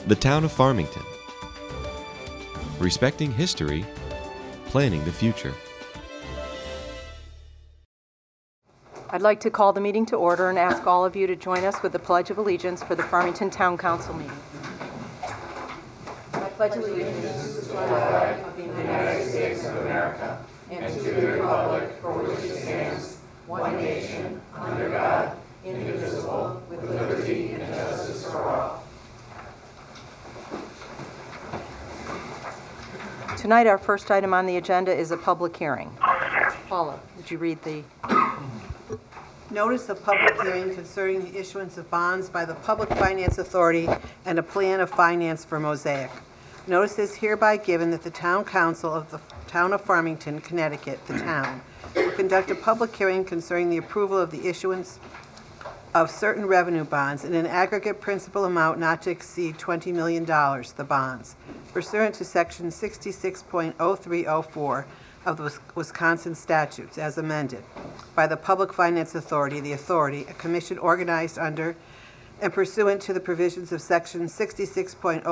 The town of Farmington. Respecting history, planning the future. I'd like to call the meeting to order and ask all of you to join us with the Pledge of Allegiance for the Farmington Town Council meeting. I pledge allegiance to the flag of the United States of America and to the republic for which it stands, one nation, under God, indivisible, with liberty and justice for all. Tonight, our first item on the agenda is a public hearing. Paula, would you read the... Notice of public hearing concerning the issuance of bonds by the Public Finance Authority and a plan of finance for Mosaic. Notice is hereby given that the Town Council of the Town of Farmington, Connecticut, the town, will conduct a public hearing concerning the approval of the issuance of certain revenue bonds in an aggregate principal amount not to exceed $20 million, the bonds, pursuant to Section 66.0304 of the Wisconsin statutes as amended by the Public Finance Authority, the authority, a commission organized under and pursuant to the provisions of Section 66.0301,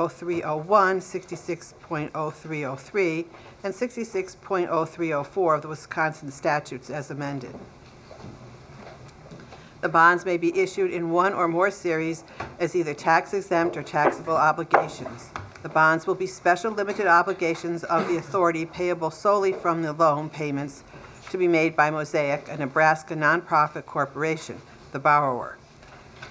66.0303, and 66.0304 of the Wisconsin statutes as amended. The bonds may be issued in one or more series as either tax-exempt or taxable obligations. The bonds will be special limited obligations of the authority payable solely from the loan payments to be made by Mosaic, a Nebraska nonprofit corporation, the borrower,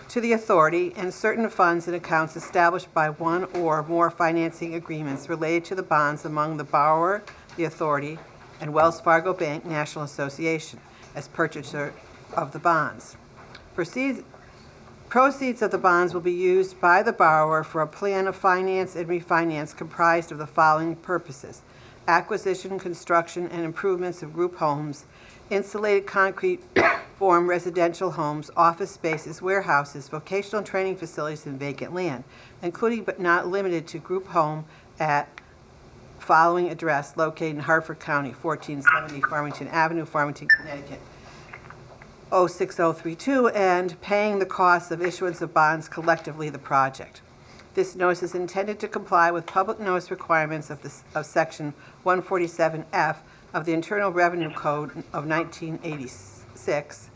to the authority, and certain funds and accounts established by one or more financing agreements related to the bonds among the borrower, the authority, and Wells Fargo Bank National Association as purchaser of the bonds. Proceeds of the bonds will be used by the borrower for a plan of finance and refinance comprised of the following purposes: acquisition, construction, and improvements of group homes, insulated concrete form residential homes, office spaces, warehouses, vocational training facilities, and vacant land, including but not limited to group home at following address located in Hartford County, 1470 Farmington Avenue, Farmington, Connecticut, 06032, and paying the costs of issuance of bonds collectively the project. This notice is intended to comply with public notice requirements of Section 147F of the Internal Revenue Code of 1986.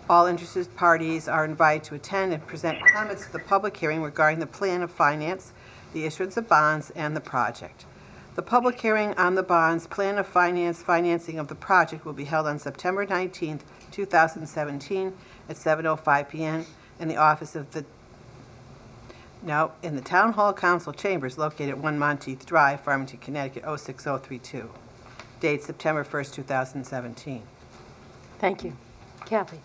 All interested parties are invited to attend and present comments to the public hearing regarding the plan of finance, the issuance of bonds, and the project. The public hearing on the bonds, plan of finance, financing of the project will be held on September 19th, 2017 at 7:05 p.m. in the office of the in the Town Hall Council Chambers located at 1 Monteith Drive, Farmington, Connecticut, 06032. Date September 1st, 2017. Thank you. Kathy.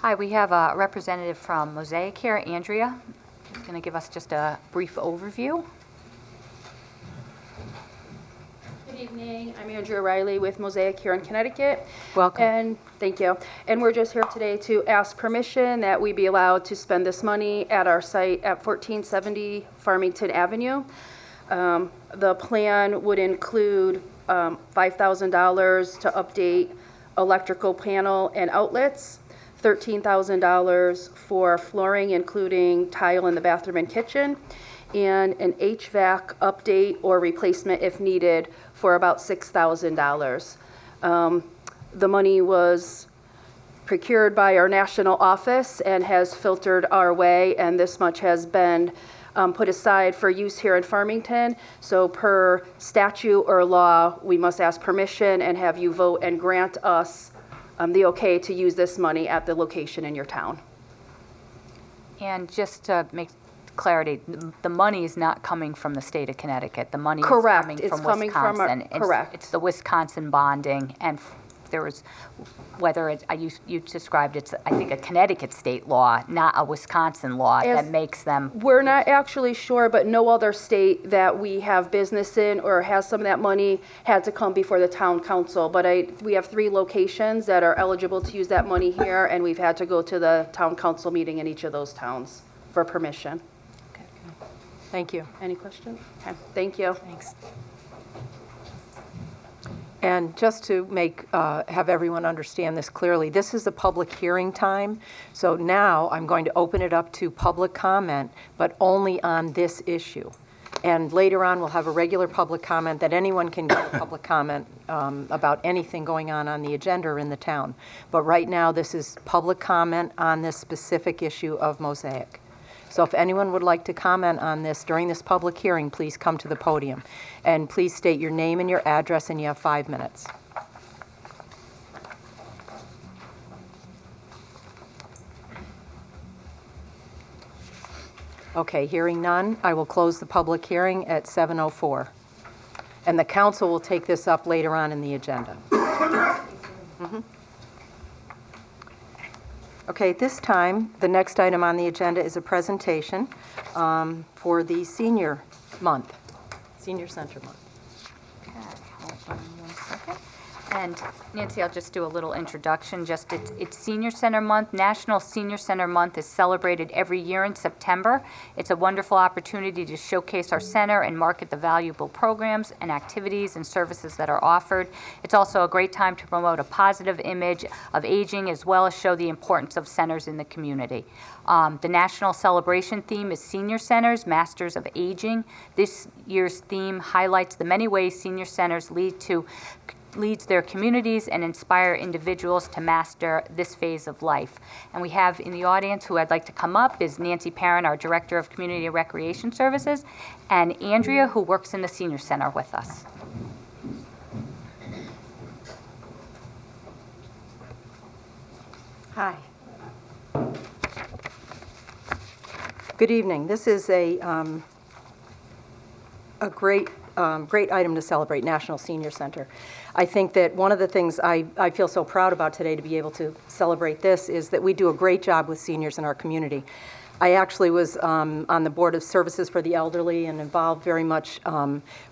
Hi, we have a representative from Mosaic here, Andrea. She's going to give us just a brief overview. Good evening. I'm Andrea Riley with Mosaic here in Connecticut. Welcome. And thank you. And we're just here today to ask permission that we be allowed to spend this money at our site at 1470 Farmington Avenue. The plan would include $5,000 to update electrical panel and outlets, $13,000 for flooring, including tile in the bathroom and kitchen, and an HVAC update or replacement if needed for about $6,000. The money was procured by our national office and has filtered our way, and this much has been put aside for use here in Farmington. So per statute or law, we must ask permission and have you vote and grant us the okay to use this money at the location in your town. And just to make clarity, the money is not coming from the state of Connecticut. The money Correct. is It's coming from coming Wisconsin. from correct. It's the Wisconsin bonding, and there was, whether it's, you described it's, I think, a Connecticut state law, not a Wisconsin law that makes them. We're not actually sure, but no other state that we have business in or has some of that money had to come before the town council. But we have 3 locations that are eligible to use that money here, and we've had to go to the town council meeting in each of those towns for permission. Thank you. Any questions? Okay, thank you. Thanks. And just to have everyone understand this clearly, this is a public hearing time. So now I'm going to open it up to public comment, but only on this issue. And later on, we'll have a regular public comment that anyone can give a public comment about anything going on the agenda or in the town. But right now, this is public comment on this specific issue of Mosaic. So if anyone would like to comment on this during this public hearing, please come to the podium. And please state your name and your address, and you have 5 minutes. Okay, hearing none, I will close the public hearing at 7:04. And the council will take this up later on in the agenda. Okay, at this time, the next item on the agenda is a presentation for the Senior Month, Senior Center Month. Okay, hold on 1 second. And Nancy, I'll just do a little introduction. It's Senior Center Month. National Senior Center Month is celebrated every year in September. It's a wonderful opportunity to showcase our center and market the valuable programs and activities and services that are offered. It's also a great time to promote a positive image of aging as well as show the importance of centers in the community. The national celebration theme is Senior Centers, Masters of Aging. This year's theme highlights the many ways senior centers leads their communities and inspire individuals to master this phase of life. And we have in the audience who I'd like to come up is Nancy Parent, our Director of Community and Recreation Services, and Andrea, who works in the Senior Center with us. Hi. Good evening. This is a great item to celebrate, National Senior Center. I think that one of the things I feel so proud about today to be able to celebrate this is that we do a great job with seniors in our community. I actually was on the Board of Services for the Elderly and involved very much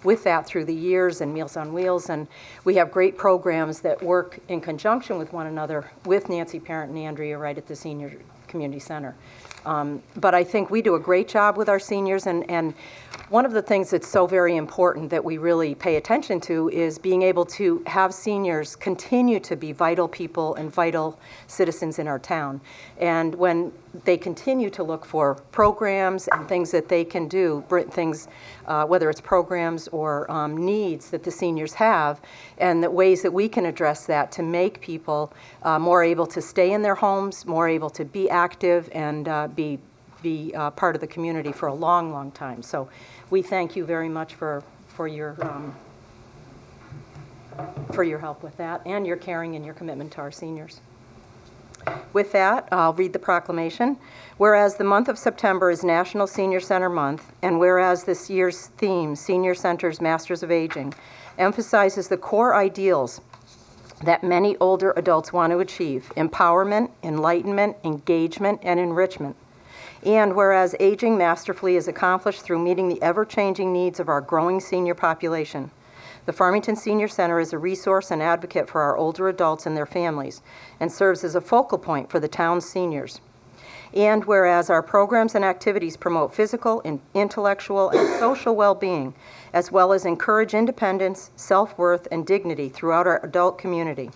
with that through the years and Meals on Wheels, and we have great programs that work in conjunction with one another with Nancy Parent and Andrea right at the Senior Community Center. But I think we do a great job with our seniors, and one of the things that's so very important that we really pay attention to is being able to have seniors continue to be vital people and vital citizens in our town. And when they continue to look for programs and things that they can do, things, whether it's programs or needs that the seniors have, and the ways that we can address that to make people more able to stay in their homes, more able to be active and be part of the community for a long, long time. So we thank you very much for your help with that and your caring and your commitment to our seniors. With that, I'll read the proclamation. Whereas the month of September is National Senior Center Month, and whereas this year's theme, Senior Centers, Masters of Aging, emphasizes the core ideals that many older adults want to achieve: empowerment, enlightenment, engagement, and enrichment. And whereas aging masterfully is accomplished through meeting the ever-changing needs of our growing senior population, the Farmington Senior Center is a resource and advocate for our older adults and their families and serves as a focal point for the town's seniors. And whereas our programs and activities promote physical, intellectual, and social well-being, as well as encourage independence, self-worth, and dignity throughout our adult community.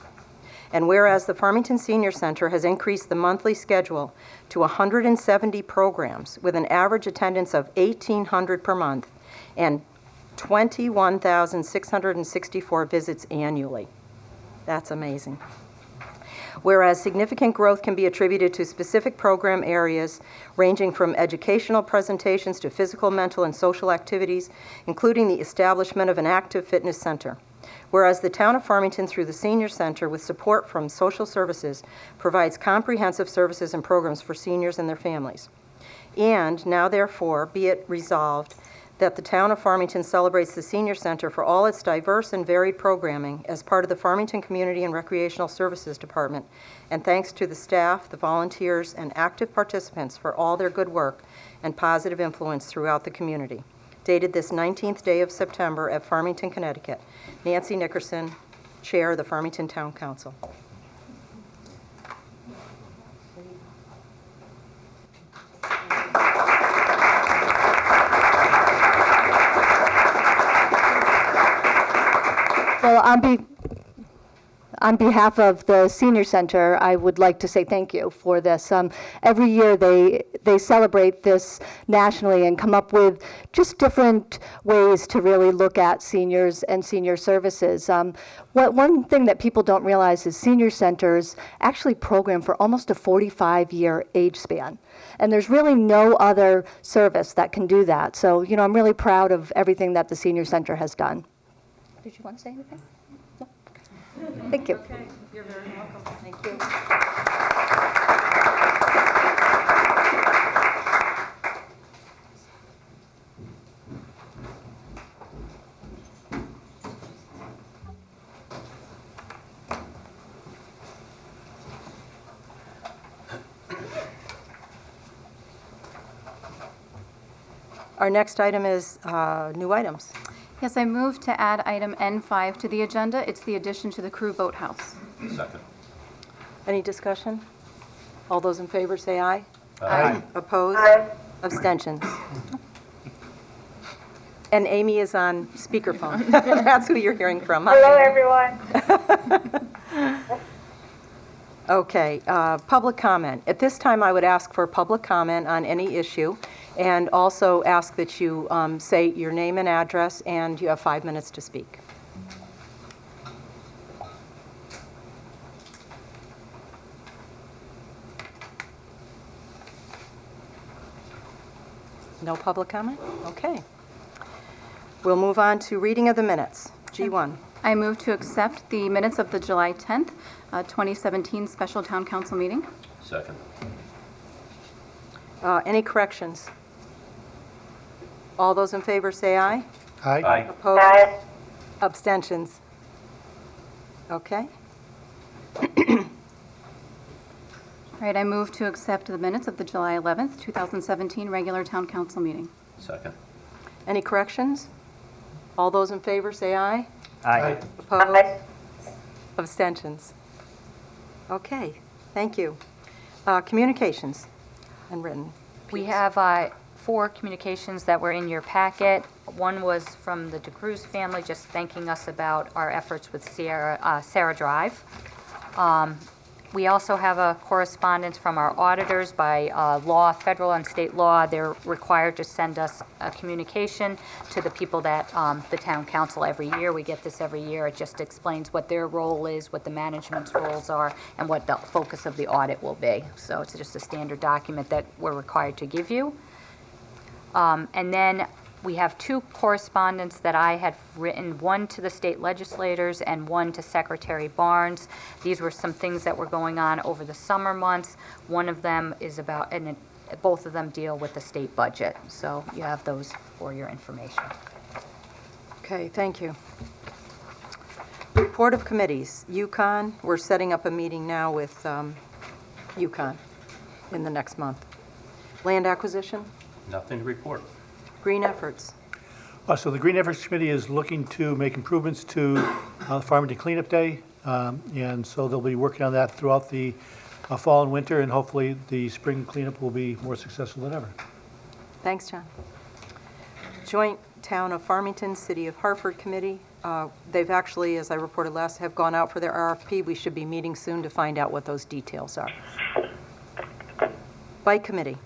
And whereas the Farmington Senior Center has increased the monthly schedule to 170 programs with an average attendance of 1,800 per month and 21,664 visits annually. That's amazing. Whereas significant growth can be attributed to specific program areas ranging from educational presentations to physical, mental, and social activities, including the establishment of an active fitness center. Whereas the town of Farmington, through the Senior Center, with support from social services, provides comprehensive services and programs for seniors and their families. And now, therefore, be it resolved that the town of Farmington celebrates the Senior Center for all its diverse and varied programming as part of the Farmington Community and Recreational Services Department, and thanks to the staff, the volunteers, and active participants for all their good work and positive influence throughout the community. Dated this 19th day of September at Farmington, Connecticut. Nancy Nickerson, Chair of the Farmington Town Council. Well, On behalf of the Senior Center, I would like to say thank you for this. Every year they celebrate this nationally and come up with just different ways to really look at seniors and senior services. One thing that people don't realize is senior centers actually program for almost a 45-year age span. And there's really no other service that can do that. So, I'm really proud of everything that the Senior Center has done. Did you want to say anything? No? Thank you. Okay, you're very welcome. Thank you. Our next item is new items. Yes, I move to add item N5 to the agenda. It's the addition to the crew boathouse. Second. Any discussion? All those in favor say aye. Aye. Opposed? Abstentions? And Amy is on speakerphone. That's who you're hearing from. Hello, everyone. Okay, public comment. At this time, I would ask for public comment on any issue, and also ask that you say your name and address, and you have 5 minutes to speak. No public comment? Okay. We'll move on to reading of the minutes. G1. I move to accept the minutes of the July 10th, 2017 Special Town Council meeting. Second. Any corrections? All those in favor say aye. Aye. Opposed? Abstentions? Okay. All right, I move to accept the minutes of the July 11th, 2017 regular Town Council meeting. Second. Any corrections? All those in favor say aye. Aye. Opposed? Abstentions? Okay, thank you. Communications and written. We have 4 communications that were in your packet. One was from the DeCruz family, just thanking us about our efforts with Sarah Drive. We also have a correspondence from our auditors by law, federal and state law. They're required to send us a communication to the people that, the town council every year. We get this every year. It just explains what their role is, what the management's roles are, and what the focus of the audit will be. So it's just a standard document that we're required to give you. And then we have 2 correspondence that I had written, one to the state legislators and one to Secretary Barnes. These were some things that were going on over the summer months. One of them is about, and both of them deal with the state budget. So you have those for your information. Okay, thank you. Report of committees. UConn, we're setting up a meeting now with UConn in the next month. Land acquisition. Nothing to report. Green efforts. So the Green Efforts Committee is looking to make improvements to Farmington Cleanup Day, and so they'll be working on that throughout the fall and winter, and hopefully the spring cleanup will be more successful than ever. Thanks, John. Joint Town of Farmington, City of Hartford Committee. They've actually, as I reported last, have gone out for their RFP. We should be meeting soon to find out what those details are. Bike Committee.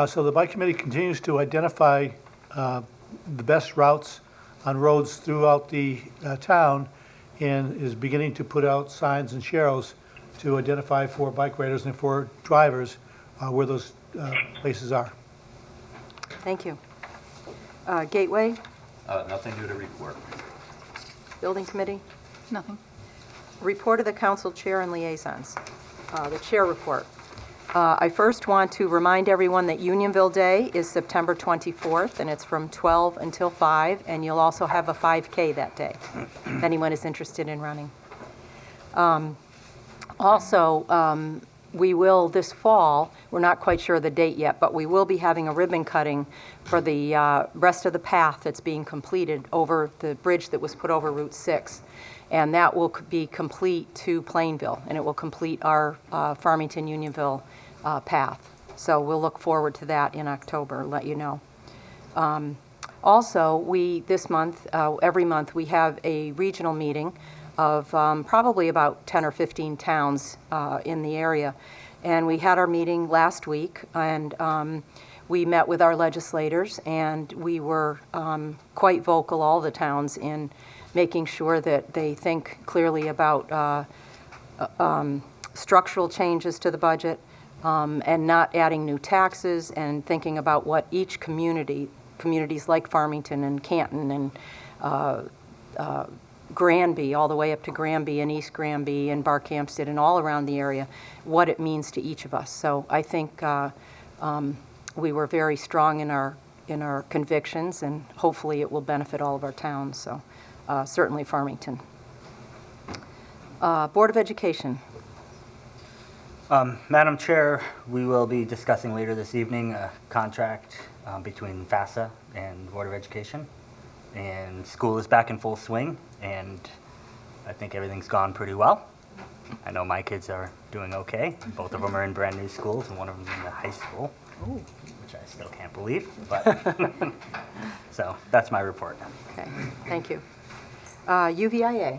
So the Bike Committee continues to identify the best routes on roads throughout the town, and is beginning to put out signs and sharrows to identify for bike riders and for drivers where those places are. Thank you. Gateway. Nothing new to report. Building Committee. Nothing. Report of the council chair and liaisons. The chair report. I first want to remind everyone that Unionville Day is September 24th, and it's from 12 until 5, and you'll also have a 5K that day, if anyone is interested in running. Also, we will, this fall, we're not quite sure of the date yet, but we will be having a ribbon cutting for the rest of the path that's being completed over the bridge that was put over Route 6. And that will be complete to Plainville, and it will complete our Farmington Unionville path. So we'll look forward to that in October, let you know. Also, this month, every month, we have a regional meeting of probably about 10 or 15 towns in the area. And we had our meeting last week, and we met with our legislators, and we were quite vocal, all the towns, in making sure that they think clearly about structural changes to the budget and not adding new taxes, and thinking about what each communities like Farmington and Canton and Granby, all the way up to Granby and East Granby and Barkhamsted and all around the area, what it means to each of us. So I think we were very strong in our convictions, and hopefully it will benefit all of our towns, so certainly Farmington. Board of Education. Madam Chair, we will be discussing later this evening a contract between FASA and Board of Education. And school is back in full swing, and I think everything's gone pretty well. I know my kids are doing okay. Both of them are in brand new schools, and one of them is in the high school, which I still can't believe. But so that's my report. Okay, thank you. UVIA.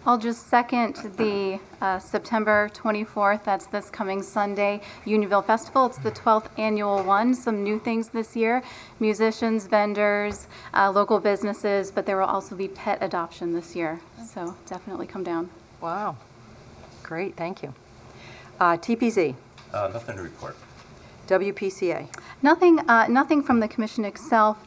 I'll just second the September 24th, that's this coming Sunday, Unionville Festival. It's the 12th annual one. Some new things this year, musicians, vendors, local businesses, but there will also be pet adoption this year. So definitely come down. Wow, great, thank you. TPZ. Nothing to report. WPCA. Nothing from the commission itself,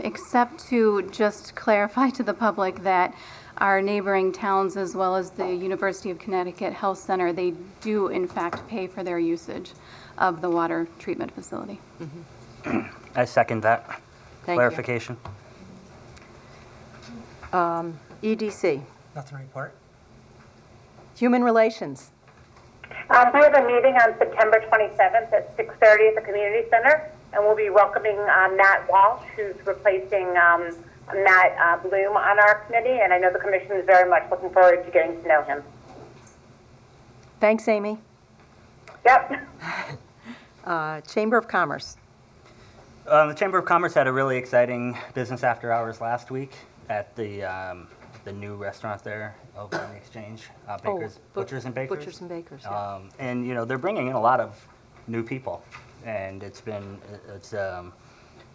except to just clarify to the public that our neighboring towns, as well as the University of Connecticut Health Center, they do in fact pay for their usage of the water treatment facility. I second that Thank clarification. you. EDC. Nothing to report. Human Relations. We have a meeting on September 27th at 6:30 at the Community Center, and we'll be welcoming Matt Walsh, who's replacing Matt Bloom on our committee, and I know the commission is very much looking forward to getting to know him. Thanks, Amy. Yep. Chamber of Commerce. The Chamber of Commerce had a really exciting business after hours last week at the new restaurant there over on the Exchange, Butchers and Bakers. Butchers and Bakers, yeah. And they're bringing in a lot of new people, and it's a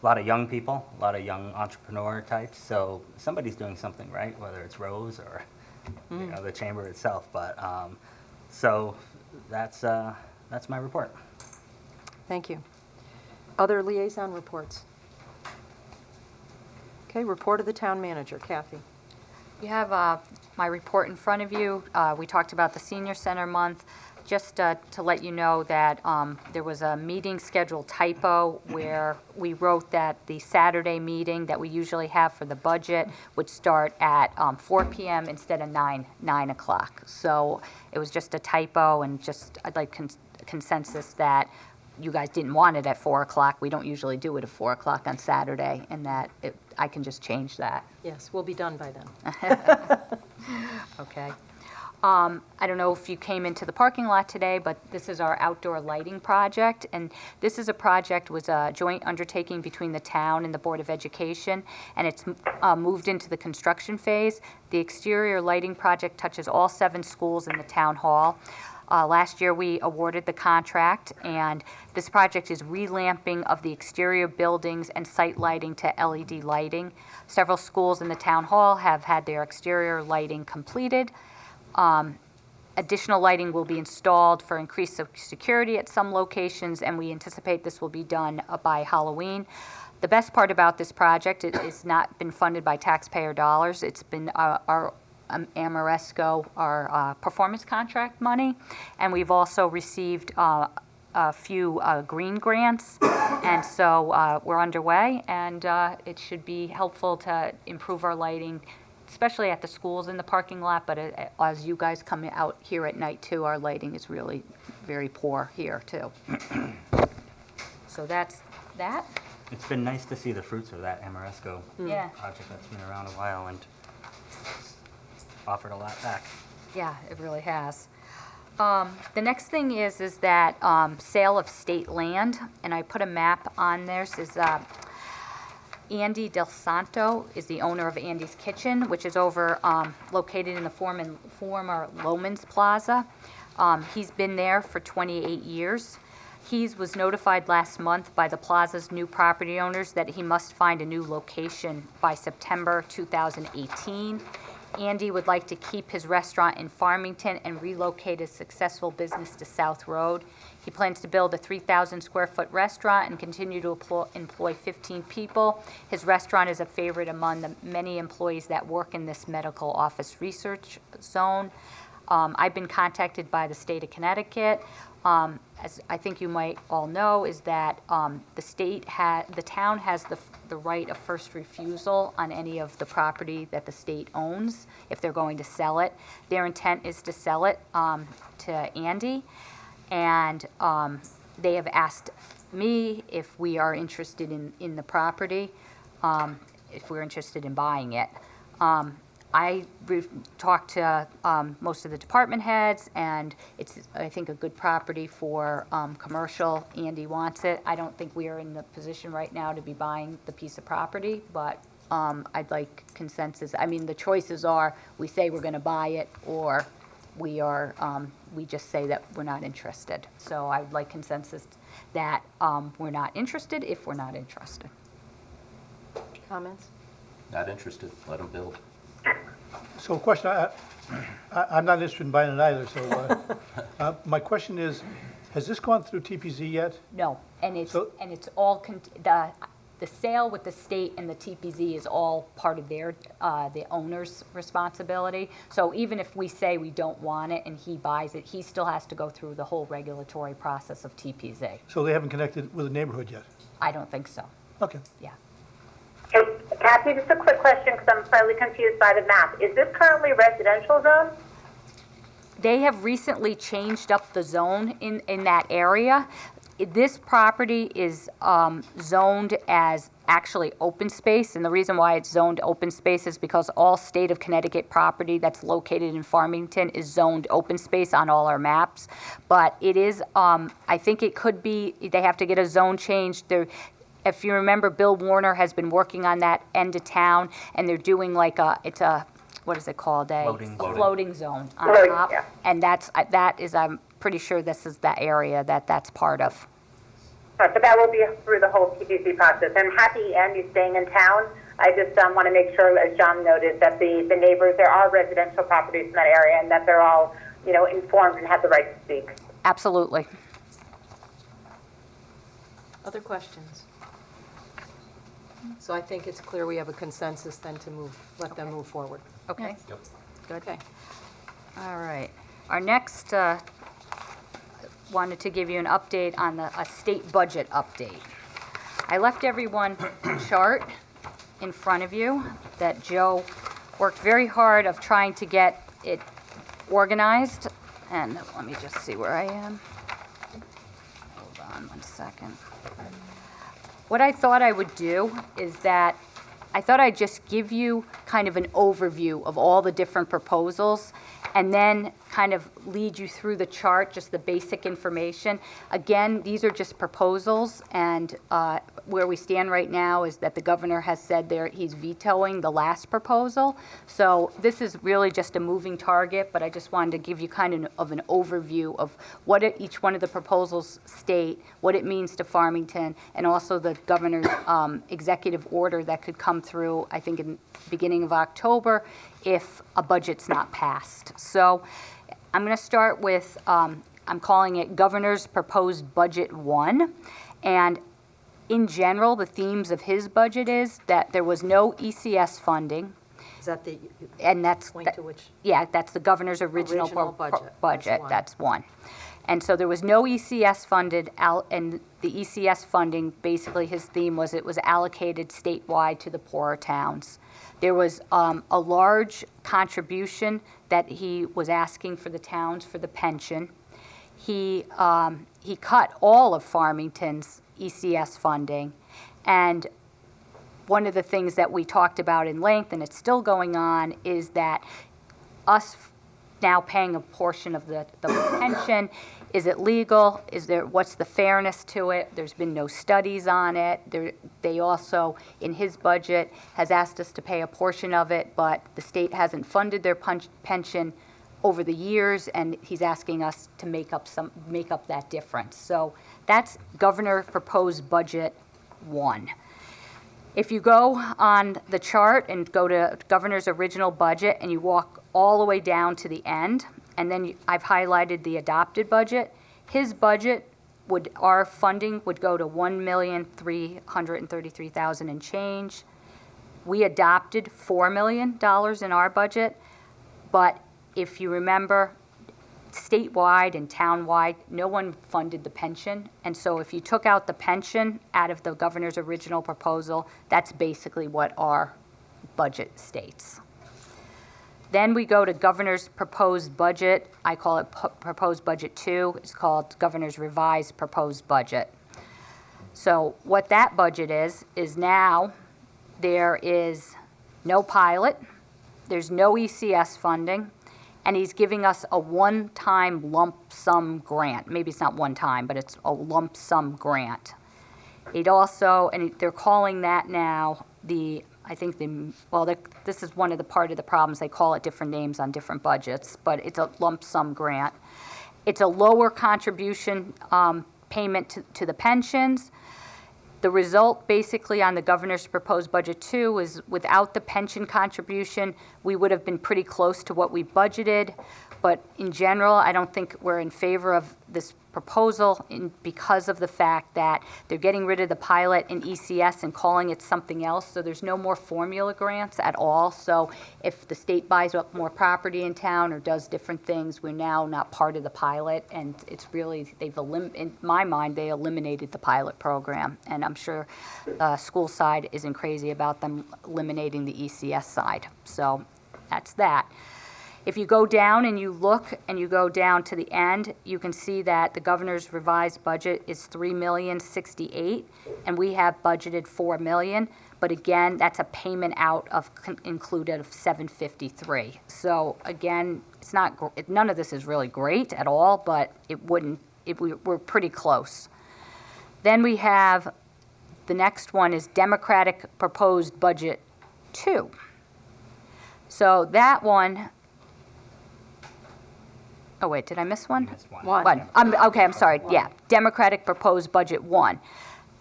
lot of young people, a lot of young entrepreneur types. So somebody's doing something right, whether it's Rose or the chamber itself. But so that's my report. Thank you. Other liaison reports. Okay, report of the town manager. Kathy. You have my report in front of you. We talked about the Senior Center Month. Just to let you know that there was a meeting schedule typo where we wrote that the Saturday meeting that we usually have for the budget would start at 4 p.m. instead of 9 o'clock. So it was just a typo, and just I'd like consensus that you guys didn't want it at 4 o'clock. We don't usually do it at 4 o'clock on Saturday, and that I can just change that. Yes, we'll be done by then. Okay. I don't know if you came into the parking lot today, but this is our outdoor lighting project, and this is a project, was a joint undertaking between the town and the Board of Education, and it's moved into the construction phase. The exterior lighting project touches all 7 schools in the town hall. Last year, we awarded the contract, and this project is relamping of the exterior buildings and site lighting to LED lighting. Several schools in the town hall have had their exterior lighting completed. Additional lighting will be installed for increased security at some locations, and we anticipate this will be done by Halloween. The best part about this project, it has not been funded by taxpayer dollars. It's been our Amoresco, our performance contract money, and we've also received a few green grants, and so we're underway, and it should be helpful to improve our lighting, especially at the schools in the parking lot, but as you guys come out here at night too, our lighting is really very poor here too. So that's that. It's been nice to see the fruits of that Amoresco project that's been around a while and offered a lot back. Yeah, it really has. The next thing is that sale of state land, and I put a map on there. Says Andy Del Santo is the owner of Andy's Kitchen, which is located in the former Loman's Plaza. He's been there for 28 years. He was notified last month by the plaza's new property owners that he must find a new location by September 2018. Andy would like to keep his restaurant in Farmington and relocate his successful business to South Road. He plans to build a 3,000 square foot restaurant and continue to employ 15 people. His restaurant is a favorite among the many employees that work in this medical office research zone. I've been contacted by the state of Connecticut. As I think you might all know, is that the town has the right of first refusal on any of the property that the state owns if they're going to sell it. Their intent is to sell it to Andy, and they have asked me if we are interested in the property, if we're interested in buying it. We've talked to most of the department heads, and it's, I think, a good property for commercial. Andy wants it. I don't think we are in the position right now to be buying the piece of property, but I'd like consensus. I mean, the choices are, we say we're going to buy it, or we just say that we're not interested. So I'd like consensus that we're not interested if we're not interested. Comments? Not interested, let them build. So question, I'm not interested in buying it either, so my question is, has this gone through TPZ yet? No, and it's So- all the sale with the state and the TPZ is all part of their the owner's responsibility. So even if we say we don't want it and he buys it, he still has to go through the whole regulatory process of TPZ. So they haven't connected with the neighborhood yet? I don't think so. Okay. Yeah. Hey, Kathy, just a quick question because I'm slightly confused by the map. Is this currently residential zone? They have recently changed up the zone in that area. This property is zoned as actually open space, and the reason why it's zoned open space is because all state of Connecticut property that's located in Farmington is zoned open space on all our maps. But it is, I think it could be, they have to get a zone change. If you remember, Bill Warner has been working on that end of town, and they're doing like what is it called? Floating zone on Floating, top. yeah. And I'm pretty sure this is the area that's part of. Right, but that will be through the whole TPC process. I'm happy Andy's staying in town. I just want to make sure, as John noted, that the neighbors, there are residential properties in that area, and that they're all, informed and have the right to speak. Absolutely. Other questions? So I think it's clear we have a consensus then to let them move forward. Okay. Yep. Good. Okay. All right. Our next, wanted to give you an update on a state budget update. I left everyone a chart in front of you that Joe worked very hard of trying to get it organized. And let me just see where I am. Hold on one second. What I thought I would do is that I thought I'd just give you kind of an overview of all the different proposals and then kind of lead you through the chart, just the basic information. Again, these are just proposals, and where we stand right now is that the governor has said he's vetoing the last proposal. So this is really just a moving target, but I just wanted to give you kind of an overview of what each one of the proposals state, what it means to Farmington, and also the governor's executive order that could come through, I think, in the beginning of October if a budget's not passed. So I'm going to start with, I'm calling it Governor's Proposed Budget 1. And in general, the themes of his budget is that there was no ECS funding. Is that the And that's, point to which? yeah, that's the governor's original budget. That's one. And so there was no ECS funded out, and the ECS funding, basically his theme was it was allocated statewide to the poorer towns. There was a large contribution that he was asking for the towns for the pension. He cut all of Farmington's ECS funding, and one of the things that we talked about in length, and it's still going on, is that us now paying a portion of the pension, is it legal? What's the fairness to it? There's been no studies on it. They also, in his budget, has asked us to pay a portion of it, but the state hasn't funded their pension over the years, and he's asking us to make up that difference. So that's Governor Proposed Budget 1. If you go on the chart and go to Governor's original budget and you walk all the way down to the end, and then I've highlighted the adopted budget, his budget our funding would go to $1,333,000 and change. We adopted $4 million in our budget, but if you remember, statewide and townwide, no one funded the pension. And so if you took out the pension out of the governor's original proposal, that's basically what our budget states. Then we go to governor's proposed budget. I call it proposed budget 2. It's called governor's revised proposed budget. So what that budget is now there is no pilot, there's no ECS funding, and he's giving us a one-time lump sum grant. Maybe it's not one time, but it's a lump sum grant. It also, and they're calling that now this is one of the part of the problems. They call it different names on different budgets, but it's a lump sum grant. It's a lower contribution payment to the pensions. The result basically on the governor's proposed budget 2 is without the pension contribution, we would have been pretty close to what we budgeted. But in general, I don't think we're in favor of this proposal because of the fact that they're getting rid of the pilot in ECS and calling it something else. So there's no more formula grants at all. So if the state buys up more property in town or does different things, we're now not part of the pilot. And it's really, in my mind, they eliminated the pilot program. And I'm sure the school side isn't crazy about them eliminating the ECS side. So that's that. If you go down and you look and you go down to the end, you can see that the governor's revised budget is $3,068,000, and we have budgeted $4 million. But again, that's a payment out of included of $753. So again, it's not none of this is really great at all, but we're pretty close. Then we have the next one is Democratic Proposed Budget 2. So that one. Oh, wait, did I miss one? You missed one. One. I'm sorry, yeah. Democratic Proposed Budget 1.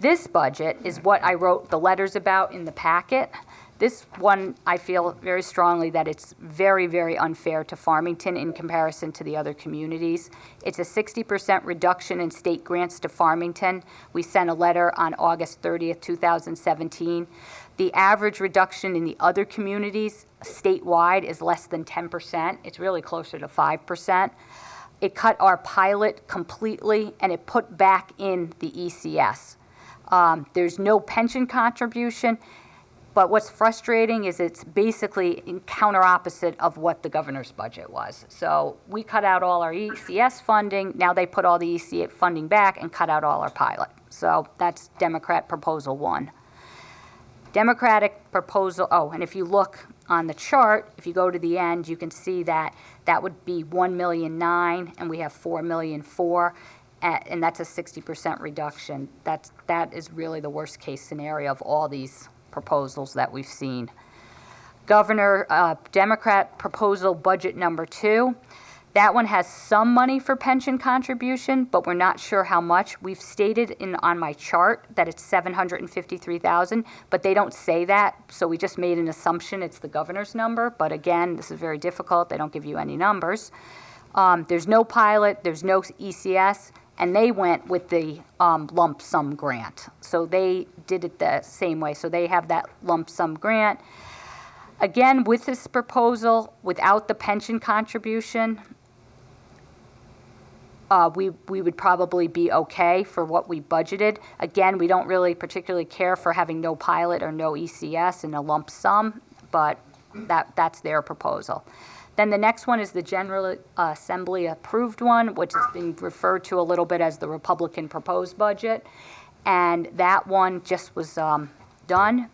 This budget is what I wrote the letters about in the packet. This one, I feel very strongly that it's very, very unfair to Farmington in comparison to the other communities. It's a 60% reduction in state grants to Farmington. We sent a letter on August 30th, 2017. The average reduction in the other communities statewide is less than 10%. It's really closer to 5%. It cut our pilot completely, and it put back in the ECS. There's no pension contribution, but what's frustrating is it's basically in counter opposite of what the governor's budget was. So we cut out all our ECS funding. Now they put all the ECS funding back and cut out all our pilot. So that's Democrat Proposal 1. Democratic proposal, and if you look on the chart, if you go to the end, you can see that that would be $1,009,000, and we have $4,004,000, and that's a 60% reduction. That is really the worst case scenario of all these proposals that we've seen. Democrat proposal budget number 2. That one has some money for pension contribution, but we're not sure how much. We've stated on my chart that it's $753,000, but they don't say that, so we just made an assumption it's the governor's number. But again, this is very difficult. They don't give you any numbers. There's no pilot, there's no ECS, and they went with the lump sum grant. So they did it the same way. So they have that lump sum grant. Again, with this proposal, without the pension contribution, we would probably be okay for what we budgeted. Again, we don't really particularly care for having no pilot or no ECS and a lump sum, but that's their proposal. Then the next one is the General Assembly approved one, which is being referred to a little bit as the Republican proposed budget. And that one just was done.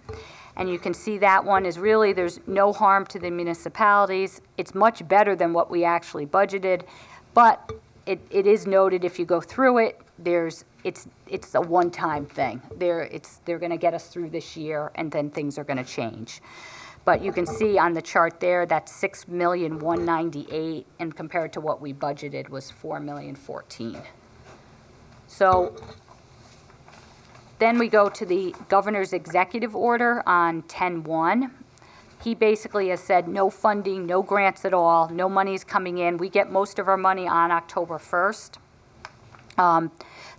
And you can see that one is really, there's no harm to the municipalities. It's much better than what we actually budgeted, but it is noted if you go through it, it's a one-time thing. They're going to get us through this year, and then things are going to change. But you can see on the chart there, that's $6,198,000, and compared to what we budgeted was $4,014,000. So then we go to the governor's executive order on 10/1. He basically has said no funding, no grants at all, no money's coming in. We get most of our money on October 1st.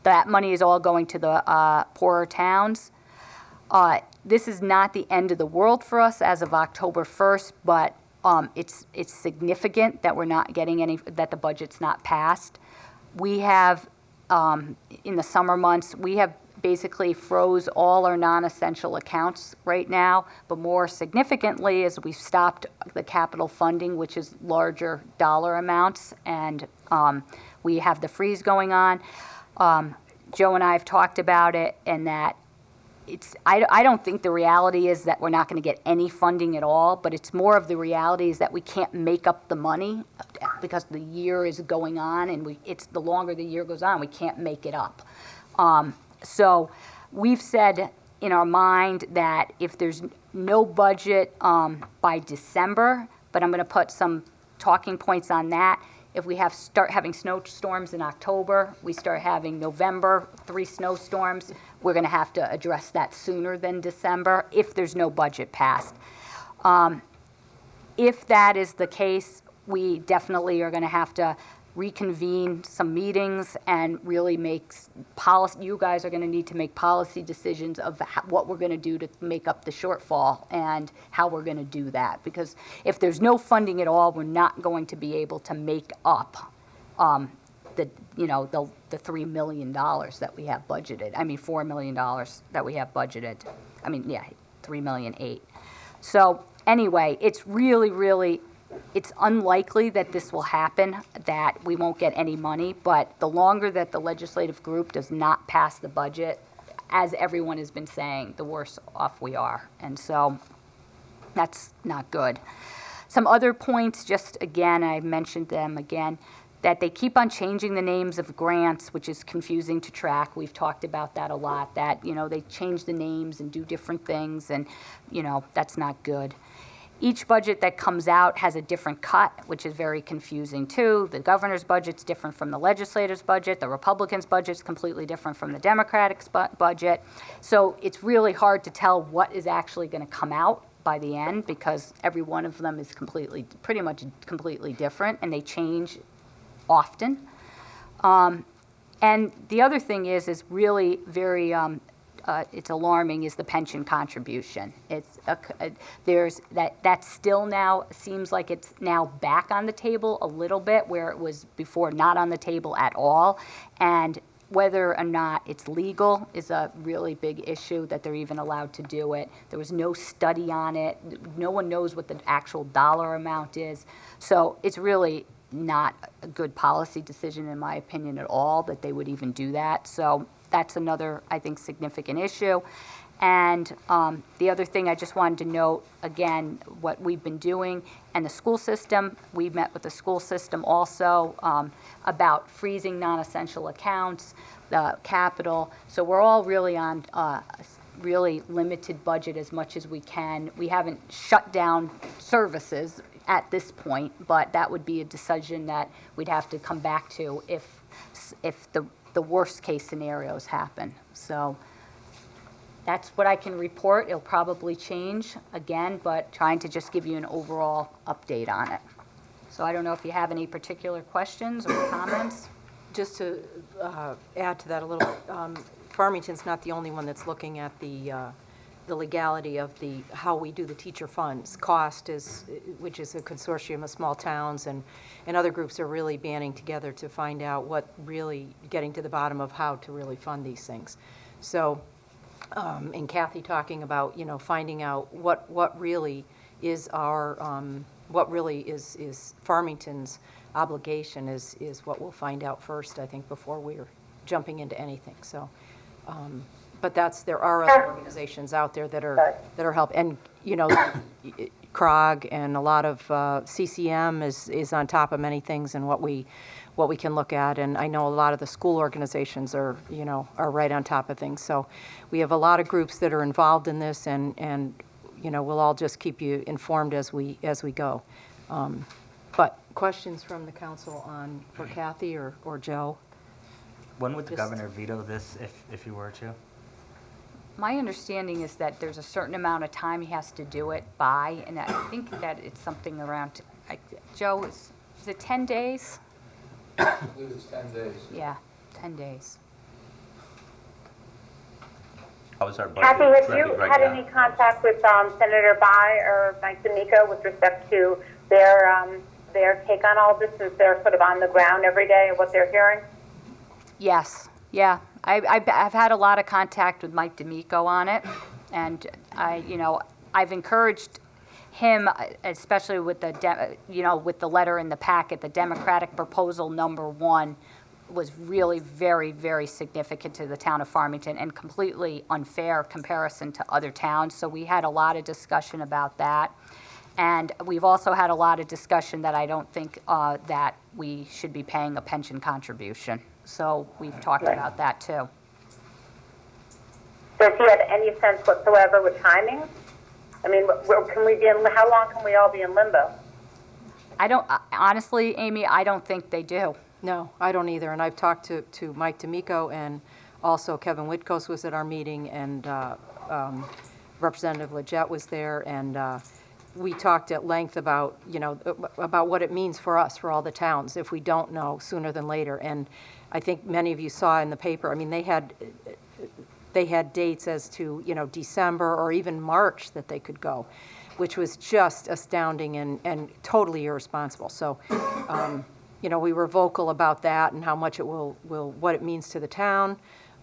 That money is all going to the poorer towns. This is not the end of the world for us as of October 1st, but it's significant that we're not getting any, that the budget's not passed. We have, in the summer months, we have basically froze all our non-essential accounts right now, but more significantly is we've stopped the capital funding, which is larger dollar amounts, and we have the freeze going on. Joe and I have talked about it, and that I don't think the reality is that we're not going to get any funding at all, but it's more of the reality is that we can't make up the money because the year is going on, and it's the longer the year goes on, we can't make it up. So we've said in our mind that if there's no budget by December, but I'm going to put some talking points on that. If we start having snowstorms in October, we start having November, 3 snowstorms, we're going to have to address that sooner than December if there's no budget passed. If that is the case, we definitely are going to have to reconvene some meetings and really make policy. You guys are going to need to make policy decisions of what we're going to do to make up the shortfall and how we're going to do that. Because if there's no funding at all, we're not going to be able to make up the $3 million that we have budgeted. I mean, $4 million that we have budgeted. I mean, yeah, $3,000,008. So anyway, it's really. It's unlikely that this will happen, that we won't get any money, but the longer that the legislative group does not pass the budget, as everyone has been saying, the worse off we are. And so that's not good. Some other points, just again, I mentioned them again, that they keep on changing the names of grants, which is confusing to track. We've talked about that a lot, that, they change the names and do different things, and, that's not good. Each budget that comes out has a different cut, which is very confusing too. The governor's budget's different from the legislature's budget. The Republicans' budget's completely different from the Democratic budget. So it's really hard to tell what is actually going to come out by the end, because every one of them is pretty much completely different, and they change often. And the other thing is really very it's alarming, is the pension contribution. It's that still now seems like it's now back on the table a little bit, where it was before not on the table at all. And whether or not it's legal is a really big issue, that they're even allowed to do it. There was no study on it. No one knows what the actual dollar amount is. So it's really not a good policy decision, in my opinion, at all, that they would even do that. So that's another, I think, significant issue. And the other thing I just wanted to note, again, what we've been doing, and the school system, we met with the school system also about freezing non-essential accounts, the capital. So we're all really on a really limited budget as much as we can. We haven't shut down services at this point, but that would be a decision that we'd have to come back to if the worst case scenarios happen. So that's what I can report. It'll probably change again, but trying to just give you an overall update on it. So I don't know if you have any particular questions or comments. Just to add to that a little, Farmington's not the only one that's looking at the legality of how we do the teacher funds. COST which is a consortium of small towns, and other groups are really banding together to find out getting to the bottom of how to really fund these things. So, and Kathy talking about, finding out what really is is Farmington's obligation is what we'll find out first, I think, before we're jumping into anything. So, but there are other organizations out there that are helping, and CROG and a lot of CCM is on top of many things, and what we what we can look at. And I know a lot of the school organizations are right on top of things. So we have a lot of groups that are involved in this, and we'll all just keep you informed as we go. But questions from the council for Kathy or Joe? When would the governor veto this if he were to? My understanding is that there's a certain amount of time he has to do it by, and I think that it's something around, Joe, is it 10 days? I believe it's 10 days. Yeah, 10 days. How is our budget Kathy, have trending you right had now? any contact with Senator Bai or Mike D'Amico with respect to their take on all this, since they're sort of on the ground every day and what they're hearing? Yes, yeah. I've had a lot of contact with Mike D'Amico on it, and I've encouraged him, especially with with the letter in the packet. The Democratic proposal number 1 was really very, very significant to the town of Farmington and completely unfair comparison to other towns. So we had a lot of discussion about that. And we've also had a lot of discussion that I don't think that we should be paying a pension contribution. So we've talked about that too. Does he have any sense whatsoever with timing? I mean, how long can we all be in limbo? Honestly, Amy, I don't think they do. No, I don't either. And I've talked to Mike D'Amico, and also Kevin Whitkos was at our meeting, and Representative Leggett was there, and we talked at length about what it means for us, for all the towns, if we don't know sooner than later. And I think many of you saw in the paper, I mean, they had dates as to, December or even March that they could go, which was just astounding and totally irresponsible. So, we were vocal about that and how much it what it means to the town,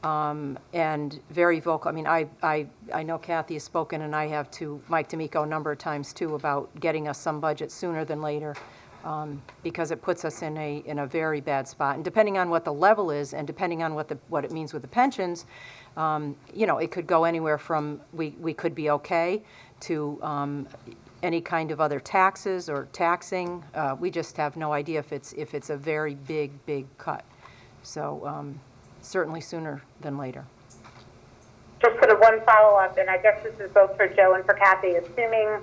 and very vocal. I mean, I know Kathy has spoken, and I have to Mike D'Amico a number of times too, about getting us some budget sooner than later, because it puts us in a very bad spot. And depending on what the level is, and depending on what it means with the pensions, it could go anywhere from we could be okay to any kind of other taxes or taxing. We just have no idea if it's a very big cut. So certainly sooner than later. Just sort of one follow-up, and I guess this is both for Joe and for Kathy. Assuming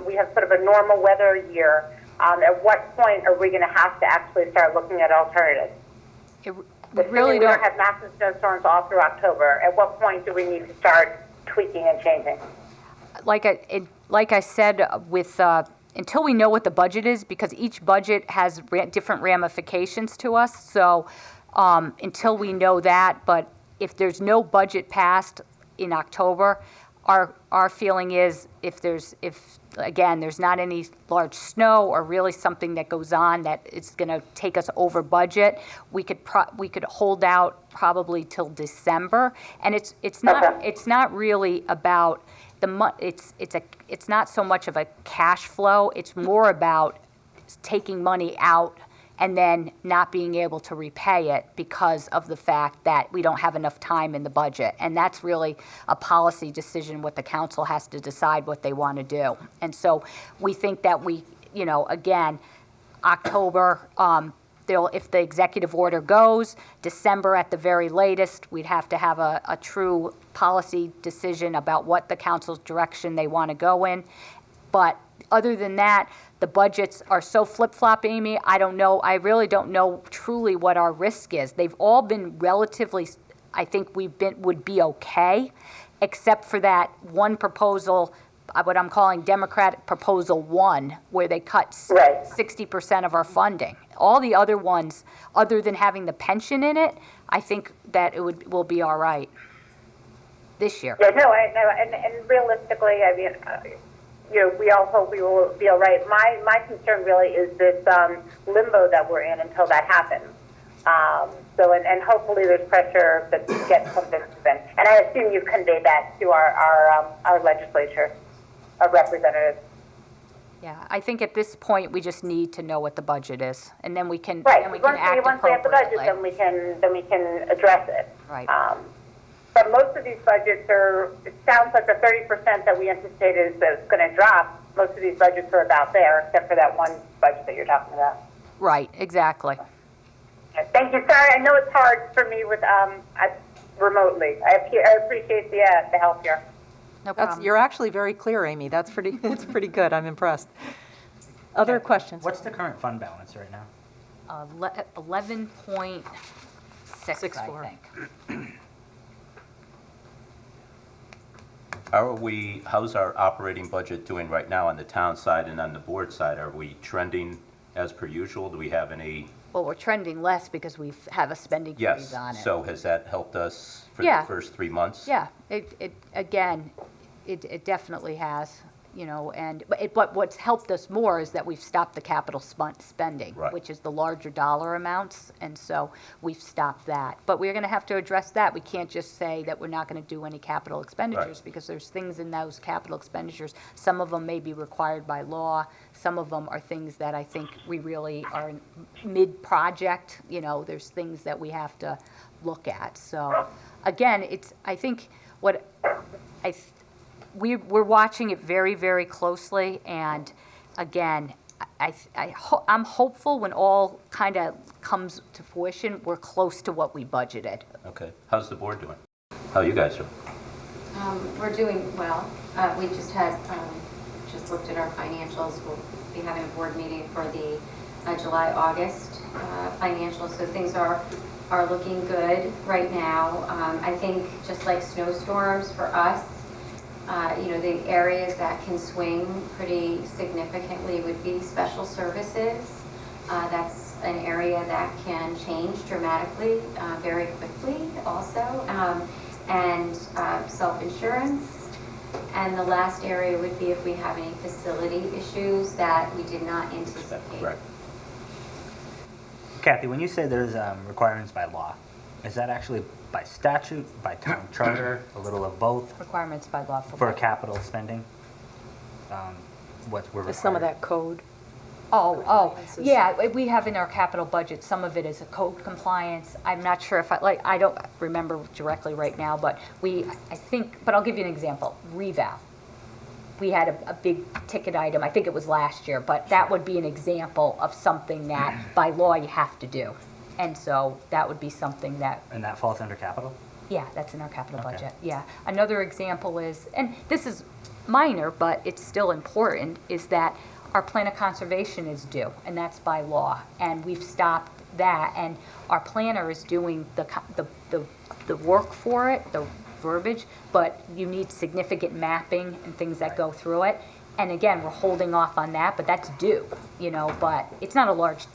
we have sort of a normal weather year, at what point are we going to have to actually start looking at alternatives? We don't have massive snowstorms all through October. At what point do we need to start tweaking and changing? Like I said, until we know what the budget is, because each budget has different ramifications to us. So until we know that, but if there's no budget passed in October, our feeling is if there's not any large snow or really something that goes on that it's going to take us over budget, we could hold out probably till December. And it's not really about it's not so much of a cash flow. It's more about taking money out and then not being able to repay it because of the fact that we don't have enough time in the budget. And that's really a policy decision, what the council has to decide what they want to do. And so we think that again, October, if the executive order goes, December at the very latest, we'd have to have a true policy decision about what the council's direction they want to go in. But other than that, the budgets are so flip-flop, Amy. I don't know. I really don't know truly what our risk is. They've all been relatively, I think would be okay, except for that one proposal, what I'm calling Democratic Proposal 1, where they cut 60% of our funding. All the other ones, other than having the pension in it, I think that will be all right this year. Yeah, no, and realistically, I mean, we all hope we will be all right. My concern really is this limbo that we're in until that happens. And hopefully there's pressure that gets some fixed in. And I assume you've conveyed that to our legislature, our representatives. Yeah, I think at this point we just need to know what the budget is, and then we can Right. then we can act Once we have the budget, appropriately. then we can address it. Right. But most of these budgets it sounds like the 30% that we anticipated is going to drop. Most of these budgets are about there, except for that one budget that you're talking about. Right, exactly. Thank you. Sorry, I know it's hard for me with remotely. I appreciate the help here. No problem. You're actually very clear, Amy. That's pretty, it's pretty good. I'm impressed. Other questions? What's the current fund balance right now? 11.6, I 6.4. think. How's our operating budget doing right now on the town side and on the board side? Are we trending as per usual? Do we have any? Well, we're trending less because we have a spending freeze on it. Yes, so has that helped us for Yeah. the first 3 months? Yeah, it definitely has, but what's helped us more is that we've stopped the capital spending, Right. which is the larger dollar amounts, and so we've stopped that. But we're gonna have to address that. We can't just say that we're not gonna do any capital expenditures, because there's things in those capital expenditures, some of them may be required by law, some of them are things that I think we really are mid-project, there's things that we have to look at. So, again, I think what we're watching it very, very closely, and again, I'm hopeful when all kind of comes to fruition, we're close to what we budgeted. Okay. How's the board doing? How are you guys doing? We're doing well. We just looked at our financials. We'll be having a board meeting for the July-August financials, so things are looking good right now. I think just like snowstorms for us, the areas that can swing pretty significantly would be special services. That's an area that can change dramatically very quickly also. And self-insurance. And the last area would be if we have any facility issues that we did not anticipate. Right. Kathy, when you say there's requirements by law, is that actually by statute, by town charter, a little of both? Requirements by law For capital spending? What we're required? Is some of that code? Yeah, we have in our capital budget, some of it is a code compliance. I'm not sure if I don't remember directly right now, but but I'll give you an example. Reval. We had a big ticket item, I think it was last year, but that would be an example of something that by law you have to do. And so that would be something that. And that falls under capital? Yeah, that's in our capital Okay. budget, yeah. Another example is, and this is minor, but it's still important, is that our plan of conservation is due, and that's by law. And we've stopped that, and our planner is doing the work for it, the verbiage, but you need significant mapping and things that go through it. And again, we're holding off on that, but that's due, but it's not a large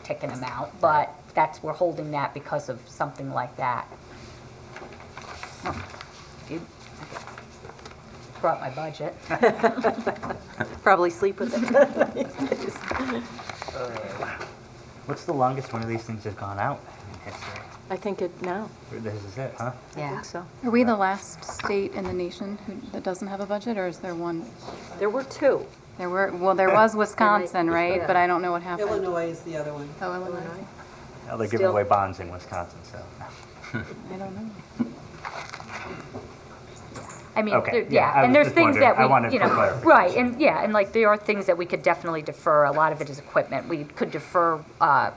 ticket amount, but we're holding that because of something like that. You brought my budget. Probably sleep with it. What's the longest one of these things has gone out in history? I think now. This is it, huh? I think so. Are we the last state in the nation that doesn't have a budget, or is there one? There were two. There was Wisconsin, right? But I don't know what happened. Illinois is the other one. Oh, Illinois. Well, they're giving away bonds in Wisconsin, so. I don't know. I mean, Okay, there- yeah, yeah, I and was there's just things that wondering. I we, wanted for clarification. right, and like there are things that we could definitely defer. A lot of it is equipment. We could defer a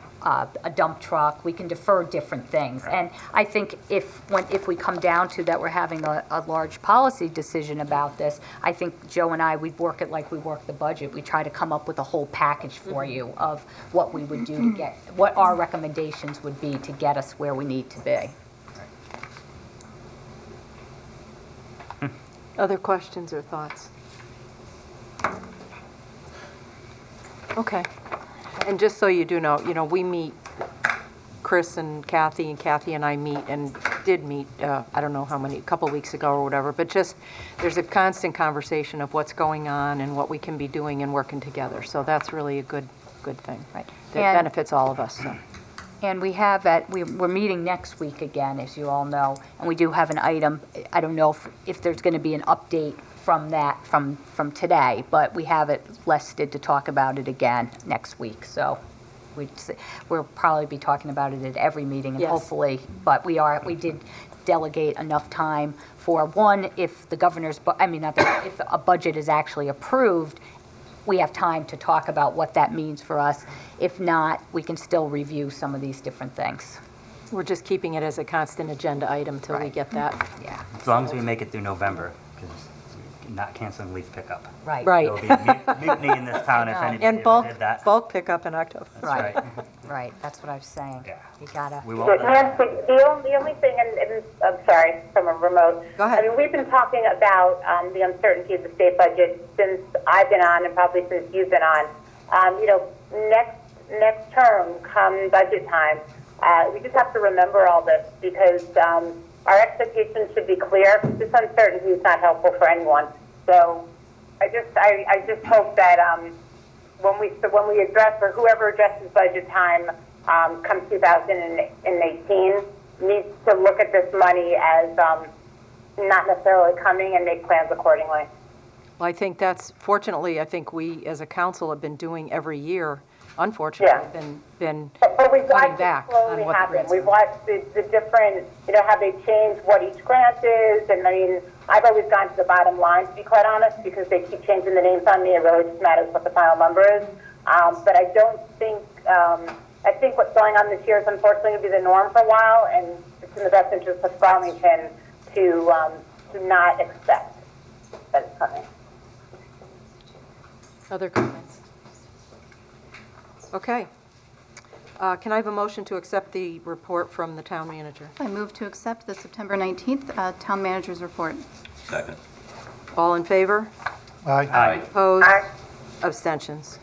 dump truck. We can defer different things. And I think if we come down to that, we're having a large policy decision about this. I think Joe and I, we'd work it like we work the budget. We try to come up with a whole package for you of what we would do to get, what our recommendations would be to get us where we need to be. Other questions or thoughts? Okay. And just so you do know, we meet, Chris and Kathy and I meet and did meet, I don't know how many, a couple weeks ago or whatever, but just there's a constant conversation of what's going on and what we can be doing and working together. So that's really a good thing. Right. That benefits all of us, so. And we have we're meeting next week again, as you all know, and we do have an item. I don't know if there's going to be an update from that, from today, but we have it listed to talk about it again next week. So we'll probably be talking about it at every meeting, and Yes. hopefully, but we did delegate enough time for, one, if the governor's, if a budget is actually approved, we have time to talk about what that means for us. If not, we can still review some of these different things. We're just keeping it as a constant agenda item till we Right. get that. Yeah, As long as we make it through November, because not canceling leaf pickup. right. Right. There will be a mutiny in this town if anybody And ever did that. bulk pickup in October. That's Right. right. Right, that's what I was saying. Yeah. You gotta, We So, won't. Nancy, the only thing, and I'm sorry, from a remote. Go ahead. I mean, we've been talking about the uncertainty of the state budget since I've been on, and probably since you've been on. Next term, come budget time, we just have to remember all this because our expectations should be clear. This uncertainty is not helpful for anyone. So, I just hope that when we address, or whoever addresses budget time come 2018, needs to look at this money as not necessarily coming and make plans accordingly. Well, I think fortunately, I think we as a council have been doing every year, unfortunately, been But we've cutting watched back it slowly on what the happen. grants We've are. watched the different, how they change what each grant is. And I mean, I've always gone to the bottom line, to be quite honest, because they keep changing the names on me. It really just matters what the final number is. But I don't think, I think what's going on this year is unfortunately going to be the norm for a while. And it's in the best interest of Farmington to not expect that it's coming. Other comments? Okay. Can I have a motion to accept the report from the town manager? I move to accept the September 19th Town Manager's Report. Second. All in favor? Aye. Aye. Opposed? Aye. Abstentions?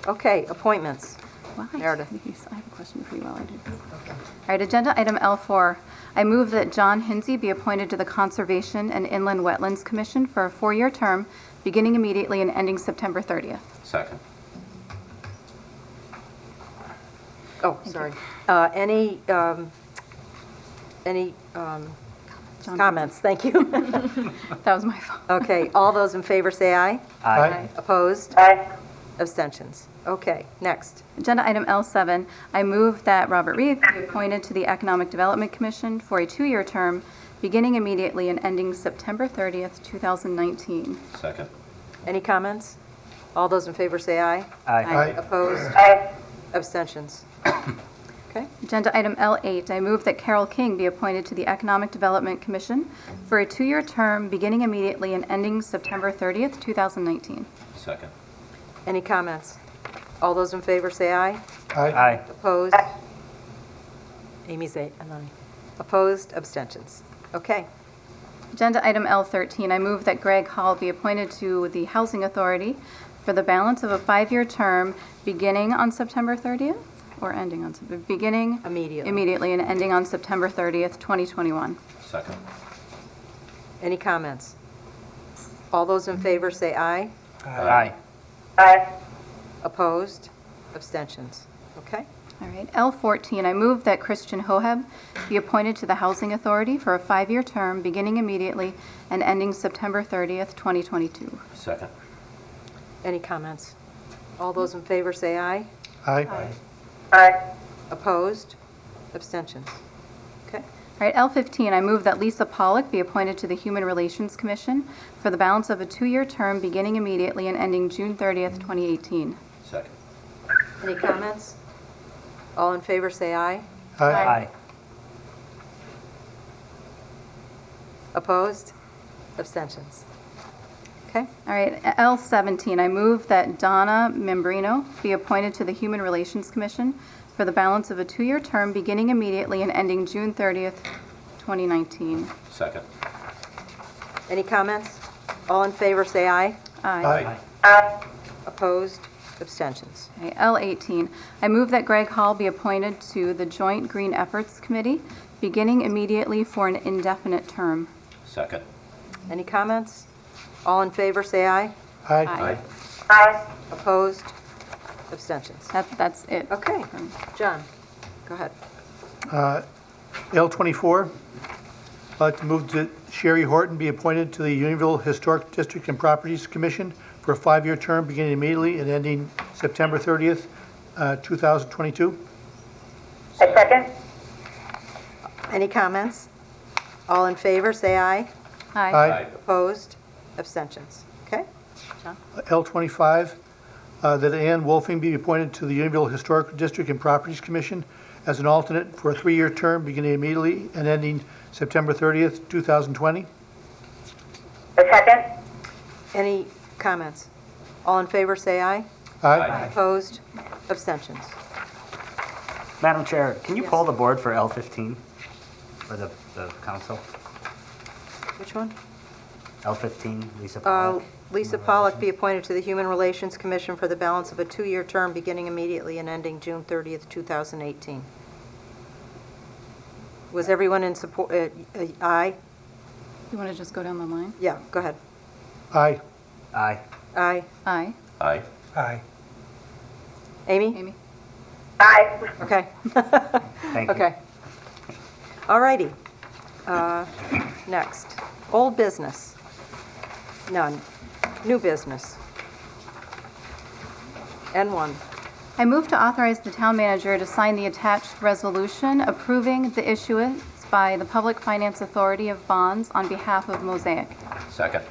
Okay, appointments. Why? Meredith. I have a question for you while I do. All right, agenda item L4. I move that John Hinsey be appointed to the Conservation and Inland Wetlands Commission for a 4-year term, beginning immediately and ending September 30th. Second. Oh, sorry. Any John comments? Thank you. That was my fault. Okay, all those in favor say aye. Aye. Opposed? Aye. Abstentions? Okay, next. Agenda item L7, I move that Robert Reeve be appointed to the Economic Development Commission for a 2-year term, beginning immediately and ending September 30th, 2019. Second. Any comments? All those in favor say aye. Aye. Opposed? Aye. Abstentions? Okay, Agenda item L8, I move that Carol King be appointed to the Economic Development Commission for a 2-year term, beginning immediately and ending September 30th, 2019. Second. any comments? All those in favor say aye. Aye. Opposed? Amy's aye. Opposed? Abstentions? Okay. Agenda item L13, I move that Greg Hall be appointed to the Housing Authority for the balance of a 5-year term beginning on September 30th or ending on, beginning immediately and ending on September 30th, 2021. Second. Any comments? All those in favor say aye. Aye. Aye. Opposed? Abstentions? Okay. All right, L14, I move that Christian Hoheb be appointed to the Housing Authority for a 5-year term beginning immediately and ending September 30th, 2022. Second. Any comments? All those in favor say aye. Aye. Aye. Opposed? Abstentions? Okay. All right, L15, I move that Lisa Pollock be appointed to the Human Relations Commission for the balance of a 2-year term beginning immediately and ending June 30th, 2018. Second. Any comments? All in favor say aye. Aye. Opposed? Abstentions? Okay. All right, L17, I move that Donna Membrino be appointed to the Human Relations Commission for the balance of a 2-year term beginning immediately and ending June 30th, 2019. Second. Any comments? All in favor say aye. Aye. Aye. Opposed? Abstentions? Okay, L18, I move that Greg Hall be appointed to the Joint Green Efforts Committee beginning immediately for an indefinite term. Second. Any comments? All in favor say aye. Aye. Aye. Opposed? Abstentions? That's it. Okay. John, go ahead. L24, I'd like to move that Sherry Horton be appointed to the Unionville Historic District and Properties Commission for a 5-year term beginning immediately and ending September 30th, 2022. I second. Any comments? All in favor say aye. Aye. Aye. Opposed? Abstentions? Okay. John? L25, that Ann Wolfing be appointed to the Unionville Historic District and Properties Commission as an alternate for a 3-year term beginning immediately and ending September 30th, 2020. A second? Any comments? All in favor, say aye. Aye. Opposed? Abstentions? Madam Chair, can you poll the board for L15 for the council? Which one? L15, Lisa Pollak. Lisa Pollak be appointed to the Human Relations Commission for the balance of a 2-year term beginning immediately and ending June 30th, 2018. Was everyone in support? Aye? You want to just go down the line? Yeah, go ahead. Aye. Aye. Aye. Aye. Aye. Aye. Amy? Amy? Aye. Okay. Thank you. Okay. All righty. Next, old business. None. New business. N1. I move to authorize the town manager to sign the attached resolution approving the issuance by the Public Finance Authority of bonds on behalf of Mosaic. Second.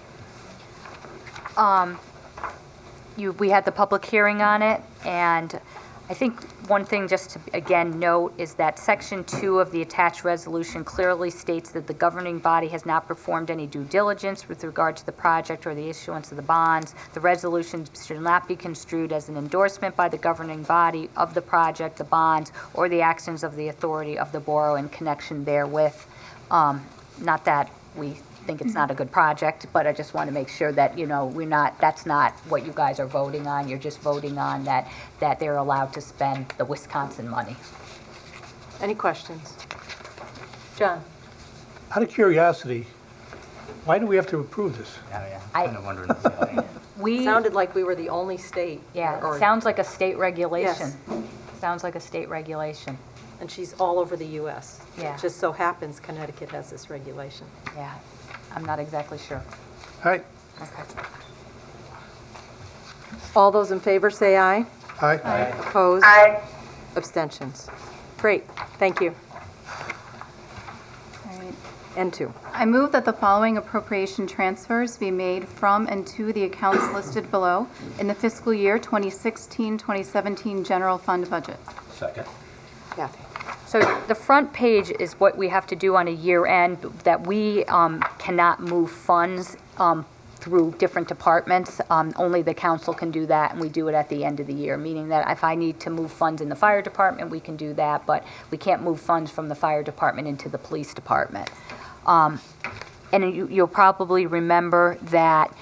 We had the public hearing on it, and I think one thing just to, again, note is that Section 2 of the attached resolution clearly states that the governing body has not performed any due diligence with regard to the project or the issuance of the bonds. The resolution should not be construed as an endorsement by the governing body of the project, the bonds, or the actions of the authority of the borough in connection therewith. Not that we think it's not a good project, but I just want to make sure that, that's not what you guys are voting on. You're just voting on that they're allowed to spend the Wisconsin money. Any questions? John? Out of curiosity, why do we have to approve this? Yeah. I'm kind of wondering the same thing. Sounded like we were the only state. Yeah, or- it sounds like a state regulation. Yes. Sounds like a state regulation. And she's all over the U.S. Yeah. It just so happens Connecticut has this regulation. Yeah, I'm not exactly sure. All right. Okay. All those in favor say aye. Aye. Opposed? Aye. Abstentions? Great, thank you. All right. N2. I move that the following appropriation transfers be made from and to the accounts listed below in the fiscal year 2016-2017 general fund budget. Second. Kathy? So the front page is what we have to do on a year end, that we cannot move funds through different departments. Only the council can do that, and we do it at the end of the year, meaning that if I need to move funds in the fire department, we can do that, but we can't move funds from the fire department into the police department. And you'll probably remember that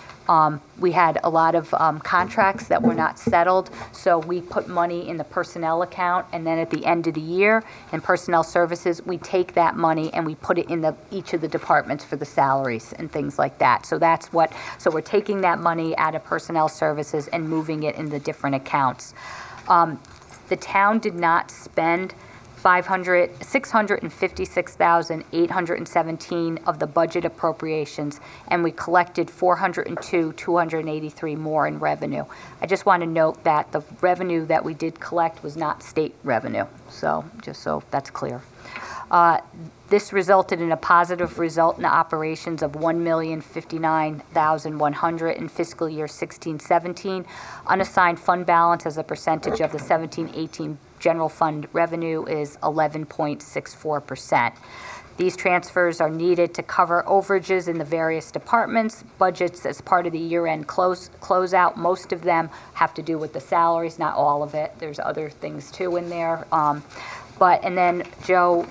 we had a lot of contracts that were not settled, so we put money in the personnel account, and then at the end of the year, in personnel services, we take that money and we put it in each of the departments for the salaries and things like that. So so we're taking that money out of personnel services and moving it in the different accounts. The town did not spend $656,817 of the budget appropriations, and we collected $402,283 more in revenue. I just want to note that the revenue that we did collect was not state revenue, so just so that's clear. This resulted in a positive result in operations of $1,059,100 in fiscal year 16-17. Unassigned fund balance as a percentage of the 17-18 general fund revenue is 11.64%. These transfers are needed to cover overages in the various departments, budgets as part of the year-end closeout. Most of them have to do with the salaries, not all of it. There's other things too in there. And then Joe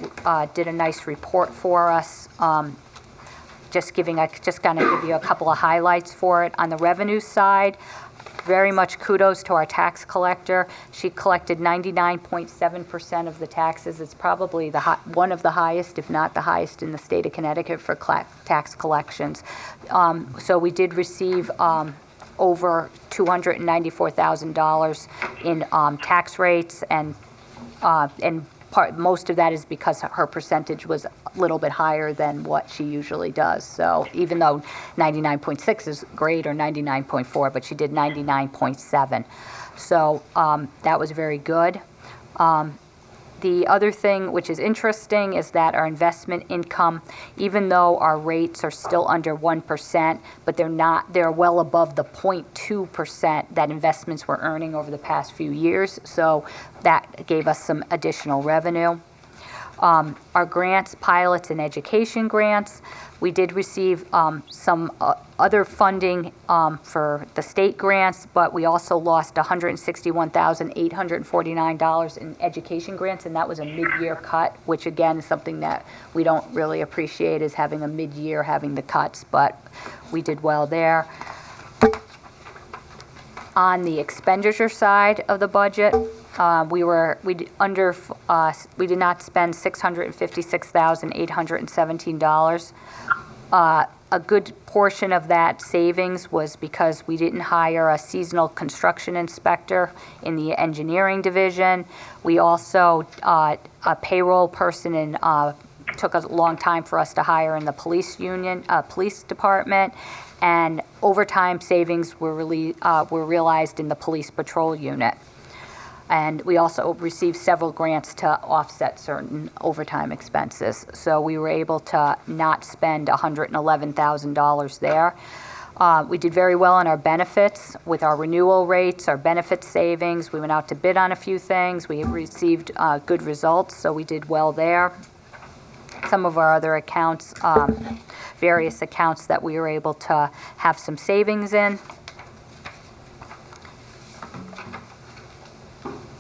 did a nice report for us, just going to give you a couple of highlights for it. On the revenue side, very much kudos to our tax collector. She collected 99.7% of the taxes. It's probably one of the highest, if not the highest, in the state of Connecticut for tax collections. So we did receive over $294,000 in tax rates, and most of that is because her percentage was a little bit higher than what she usually does. So even though 99.6 is great, or 99.4, but she did 99.7. So that was very good. The other thing which is interesting is that our investment income, even though our rates are still under 1%, but they're well above the 0.2% that investments were earning over the past few years. So that gave us some additional revenue. Our grants, pilots, and education grants, we did receive some other funding for the state grants, but we also lost $161,849 in education grants, and that was a mid-year cut, which again is something that we don't really appreciate, is having a mid-year, having the cuts, but we did well there. On the expenditure side of the budget, we did not spend $656,817. A good portion of that savings was because we didn't hire a seasonal construction inspector in the engineering division. We also, a payroll person took a long time for us to hire in the police department, and overtime savings were realized in the police patrol unit. And we also received several grants to offset certain overtime expenses. So we were able to not spend $111,000 there. We did very well on our benefits with our renewal rates, our benefit savings. We went out to bid on a few things. We received good results, so we did well there. Some of our other accounts, various accounts that we were able to have some savings in.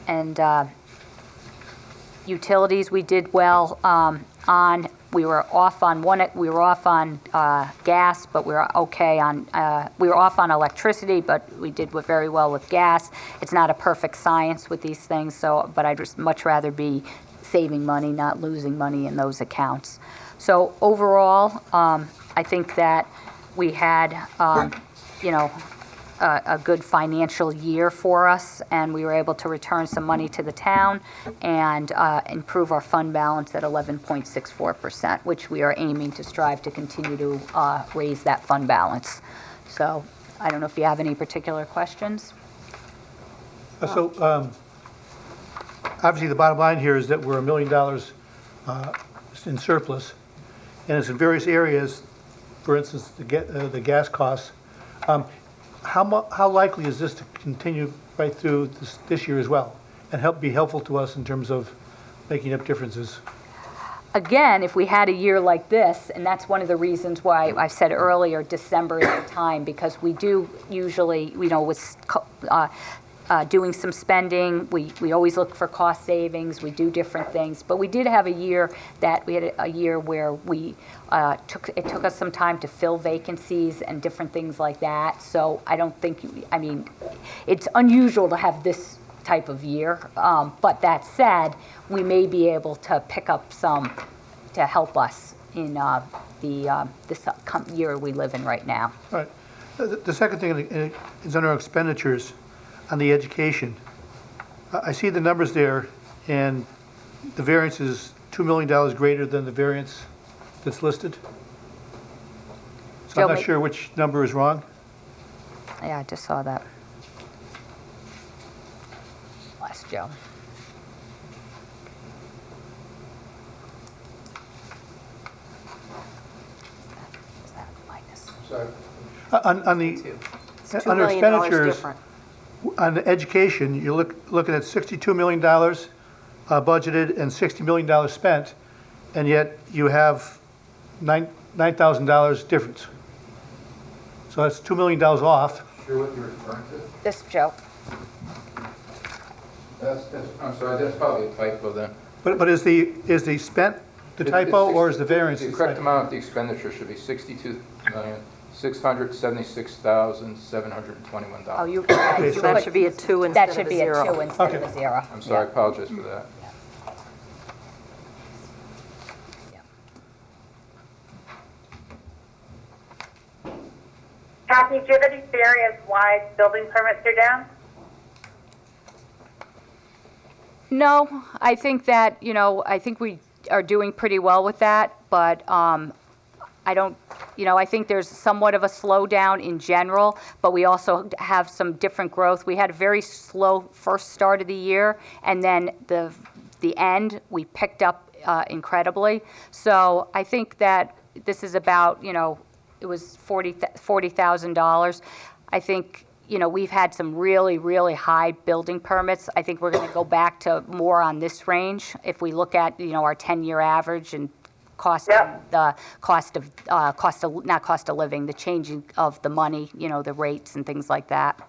And utilities, we did well on. We were off on gas, but we were okay on. We were off on electricity, but we did very well with gas. It's not a perfect science with these things, but I'd just much rather be saving money, not losing money in those accounts. So overall, I think that we had, a good financial year for us, and we were able to return some money to the town and improve our fund balance at 11.64%, which we are aiming to strive to continue to raise that fund balance. So I don't know if you have any particular questions. Obviously, the bottom line here is that we're $1 million in surplus, and it's in various areas, for instance, the gas costs. How likely is this to continue right through this year as well, and be helpful to us in terms of making up differences? Again, if we had a year like this, and that's one of the reasons why I said earlier December is the time, because we do usually, with doing some spending, we always look for cost savings, we do different things, but we did have a year where it took us some time to fill vacancies and different things like that. So I don't think, it's unusual to have this type of year, but that said, we may be able to pick up some to help us in this year we live in right now. All right. The second thing is under expenditures on the education. I see the numbers there, and the variance is $2 million greater than the variance that's listed. So I'm not sure which number is wrong. Yeah, I just saw that. Last Joe. Is that minus? Sorry. On the $2 under million expenditures, different. on the education, you're looking at $62 million budgeted and $60 million spent, and yet you have $9,000 difference. So that's $2 million off. Sure what you're referring to? This Joe. I'm sorry, that's probably a typo then. But is the spent the typo, or is the variance? The correct amount of the expenditure should be $62,676,721. Oh, you. Okay, So so that should be a 2 That instead should of a be a 0. 2 instead of a Okay. 0. I'm sorry, I apologize for that. Kathy, do you have any theory as why building permits are down? No, I think that, I think we are doing pretty well with that, but I don't, I think there's somewhat of a slowdown in general, but we also have some different growth. We had a very slow first start of the year, and then the the end, we picked up incredibly. So I think that this is about, it was $40,000. I think, we've had some really, really high building permits. I think we're going to go back to more on this range if we look at, our 10-year average and the cost of living, the changing of the money, the rates and things like that.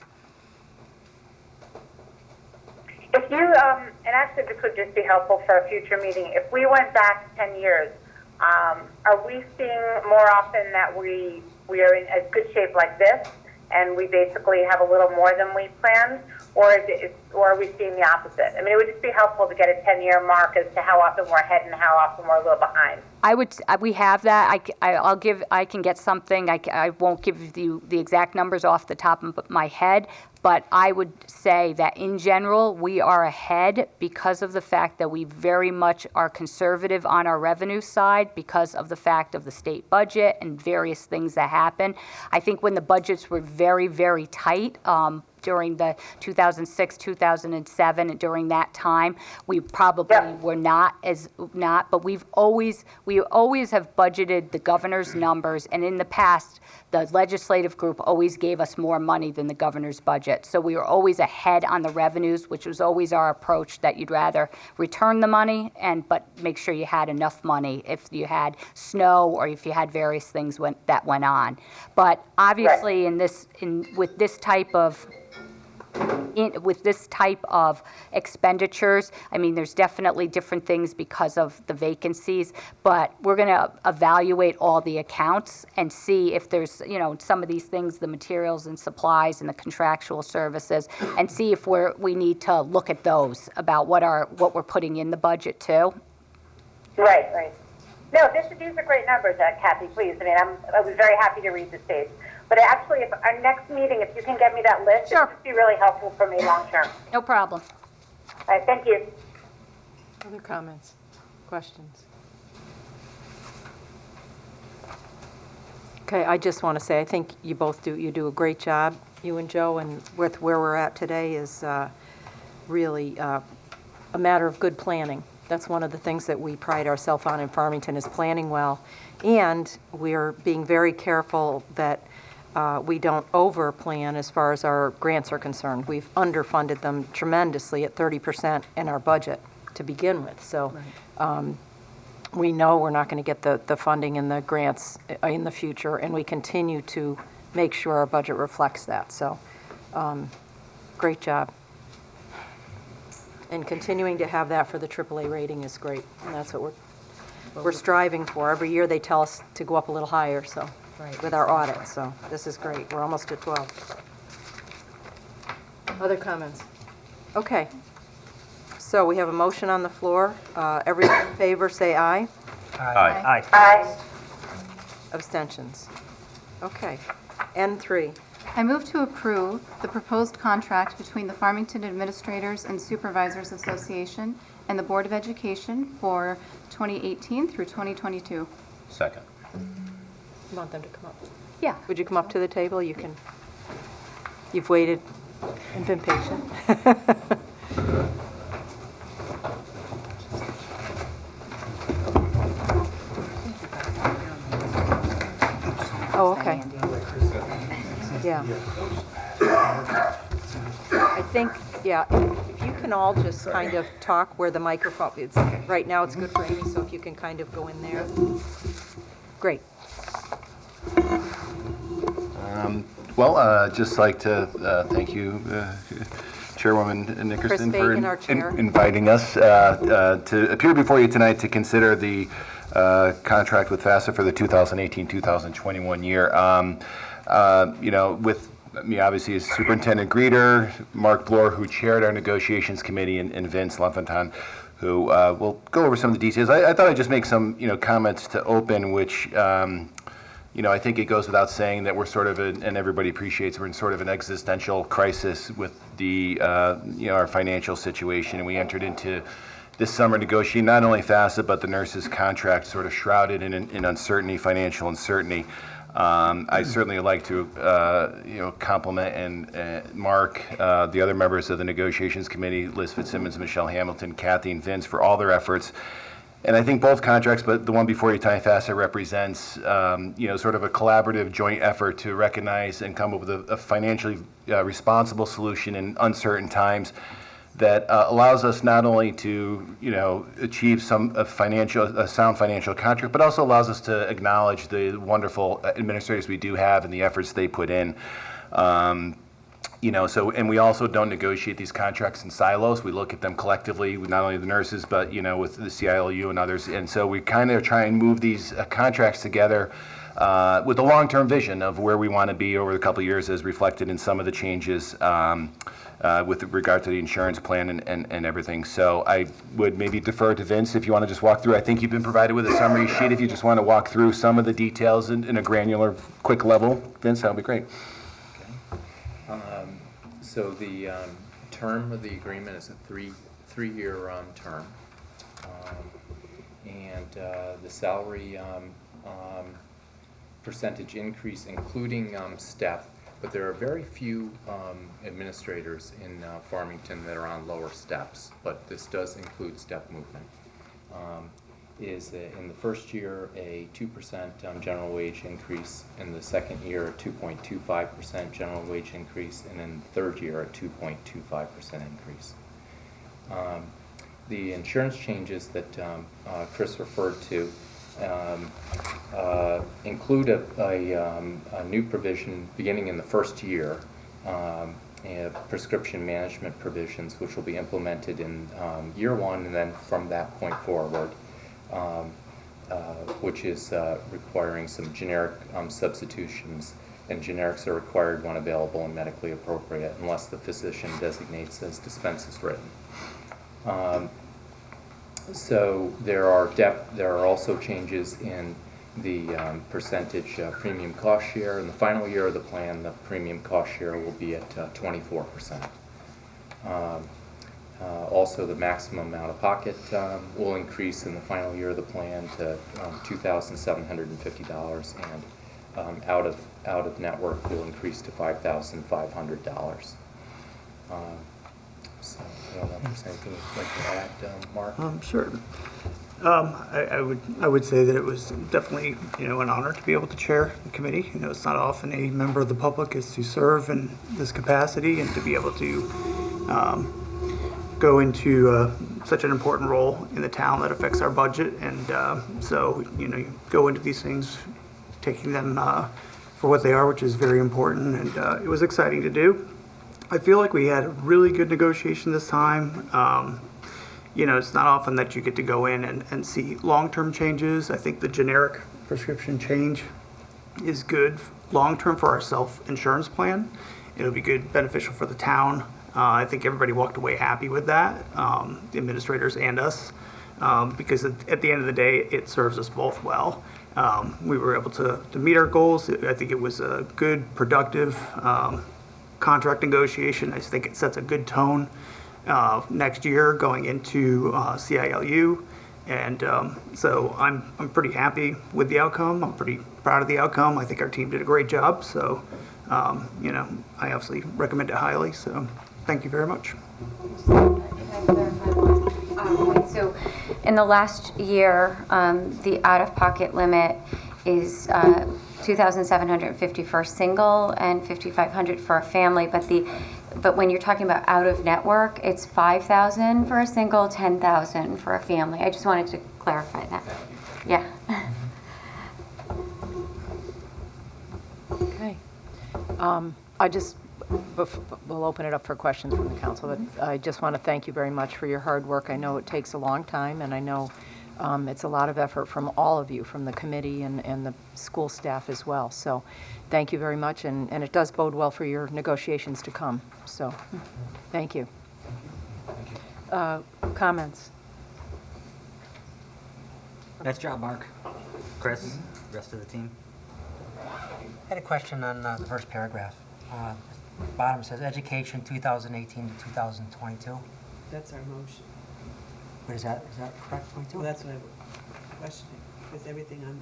If you, and actually this would just be helpful for a future meeting, if we went back 10 years, are we seeing more often that we are in as good shape like this and we basically have a little more than we planned, or are we seeing the opposite? I mean, it would just be helpful to get a 10-year mark as to how often we're ahead and how often we're a little behind. We have that. I can get something. I won't give you the exact numbers off the top of my head, but I would say that in general, we are ahead because of the fact that we very much are conservative on our revenue side because of the fact of the state budget and various things that happen. I think when the budgets were very, very tight, during the 2006, 2007, and during that time, we probably were not, but we always have budgeted the governor's numbers, and in the past, the legislative group always gave us more money than the governor's budget. So we were always ahead on the revenues, which was always our approach, that you'd rather return the money but make sure you had enough money if you had snow or if you had various things that went on. But obviously with this type of expenditures, I mean, there's definitely different things because of the vacancies, but we're going to evaluate all the accounts and see if there's, some of these things, the materials and supplies and the contractual services, and see if we need to look at those about what we're putting in the budget too. Right. No, these are great numbers, Kathy, please. I mean, I was very happy to read the stage. But actually, if our next meeting, if you can get me that list, Sure. It would be really helpful for me long term. No problem. All right, thank you. Other comments, questions? Okay, I just want to say, I think you do a great job, you and Joe, and with where we're at today is really a matter of good planning. That's one of the things that we pride ourselves on in Farmington, is planning well. And we're being very careful that we don't over-plan as far as our grants are concerned. We've underfunded them tremendously at 30% in our budget to begin with. So we know we're not going to get the funding and the grants in the future, and we continue to make sure our budget reflects that. So great job. And continuing to have that for the AAA rating is great, and that's what we're striving for. Every year they tell us to go up a little higher, so, with our audit, so this is great. We're almost at 12. Other comments? Okay. So we have a motion on the floor. Everyone in favor, say aye. Aye. Aye. Abstentions? Okay. N3. I move to approve the proposed contract between the Farmington Administrators and Supervisors Association and the Board of Education for 2018 through 2022. Second. You want them to come up? Yeah. Would you come up to the table? You've waited and been patient. Oh, okay. Yeah. I think, if you can all just kind of talk where the microphone, right now it's good for Amy, so if you can kind of go in there. Great. Just like to thank you, Chairwoman Nickerson, for Fagan, our chair. inviting us to appear before you tonight to consider the contract with FAFSA for the 2018-2021 year. With me, obviously, as Superintendent Greeter, Mark Bloor, who chaired our negotiations committee, and Vince Lumpfontaine, who will go over some of the details. I thought I'd just make some, comments to open, which, I think it goes without saying that we're sort of, and everybody appreciates, we're in sort of an existential crisis with the, our financial situation, and we entered into this summer negotiating not only FAFSA, but the nurses' contract, sort of shrouded in uncertainty, financial uncertainty. I certainly like to, compliment and Mark, the other members of the negotiations committee, Liz Fitzsimmons, Michelle Hamilton, Kathy, and Vince for all their efforts. And I think both contracts, but the one before you, FAFSA, represents, sort of a collaborative joint effort to recognize and come up with a financially responsible solution in uncertain times that allows us not only to, achieve a sound financial contract, but also allows us to acknowledge the wonderful administrators we do have and the efforts they put in. And we also don't negotiate these contracts in silos. We look at them collectively, with not only the nurses, but, with the CILU and others. And so we kind of try and move these contracts together with a long-term vision of where we want to be over a couple of years, as reflected in some of the changes with regard to the insurance plan and everything. So I would maybe defer to Vince if you want to just walk through. I think you've been provided with a summary sheet. If you just want to walk through some of the details in a granular, quick level, Vince, that would be great. So the term of the agreement is a three-year term, and the salary percentage increase, including step, but there are very few administrators in Farmington that are on lower steps, but this does include step movement. Is in the first year a 2% general wage increase, in the second year a 2.25% general wage increase, and in the third year a 2.25% increase. The insurance changes that Chris referred to include a new provision beginning in the first year, prescription management provisions, which will be implemented in year one and then from that point forward. Which is requiring some generic substitutions, and generics are required when available and medically appropriate unless the physician designates as dispense is written. So there are also changes in the percentage premium cost share. In the final year of the plan, the premium cost share will be at 24%. Also, the maximum out-of-pocket will increase in the final year of the plan to $2,750, and out-of-network will increase to $5,500. So I don't know if there's anything you'd like to add, Mark? Sure. I would say that it was definitely an honor to be able to chair the committee. It's not often a member of the public is to serve in this capacity and to be able to go into such an important role in the town that affects our budget. And so you go into these things taking them for what they are, which is very important, and it was exciting to do. I feel like we had a really good negotiation this time. It's not often that you get to go in and see long-term changes. I think the generic prescription change is good long-term for our self-insurance plan. It'll be good, beneficial for the town. I think everybody walked away happy with that, the administrators and us, because at the end of the day, it serves us both well. We were able to meet our goals. I think it was a good, productive contract negotiation. I think it sets a good tone next year going into CILU. And so I'm pretty happy with the outcome. I'm pretty proud of the outcome. I think our team did a great job. So, I obviously recommend it highly. So thank you very much. So in the last year, the out-of-pocket limit is $2,750 for a single and $5,500 for a family. But when you're talking about out-of-network, it's $5,000 for a single, $10,000 for a family. I just wanted to clarify that. Yeah. Okay. We'll open it up for questions from the council, but I just want to thank you very much for your hard work. I know it takes a long time, and I know it's a lot of effort from all of you, from the committee and the school staff as well. So thank you very much, and it does bode well for your negotiations to come. So thank you. Comments? Nice job, Mark. Chris, rest of the team. I had a question on the first paragraph. Bottom says education 2018 to 2022. That's our motion. But is that correct, 22? Well, that's what I'm questioning, with everything on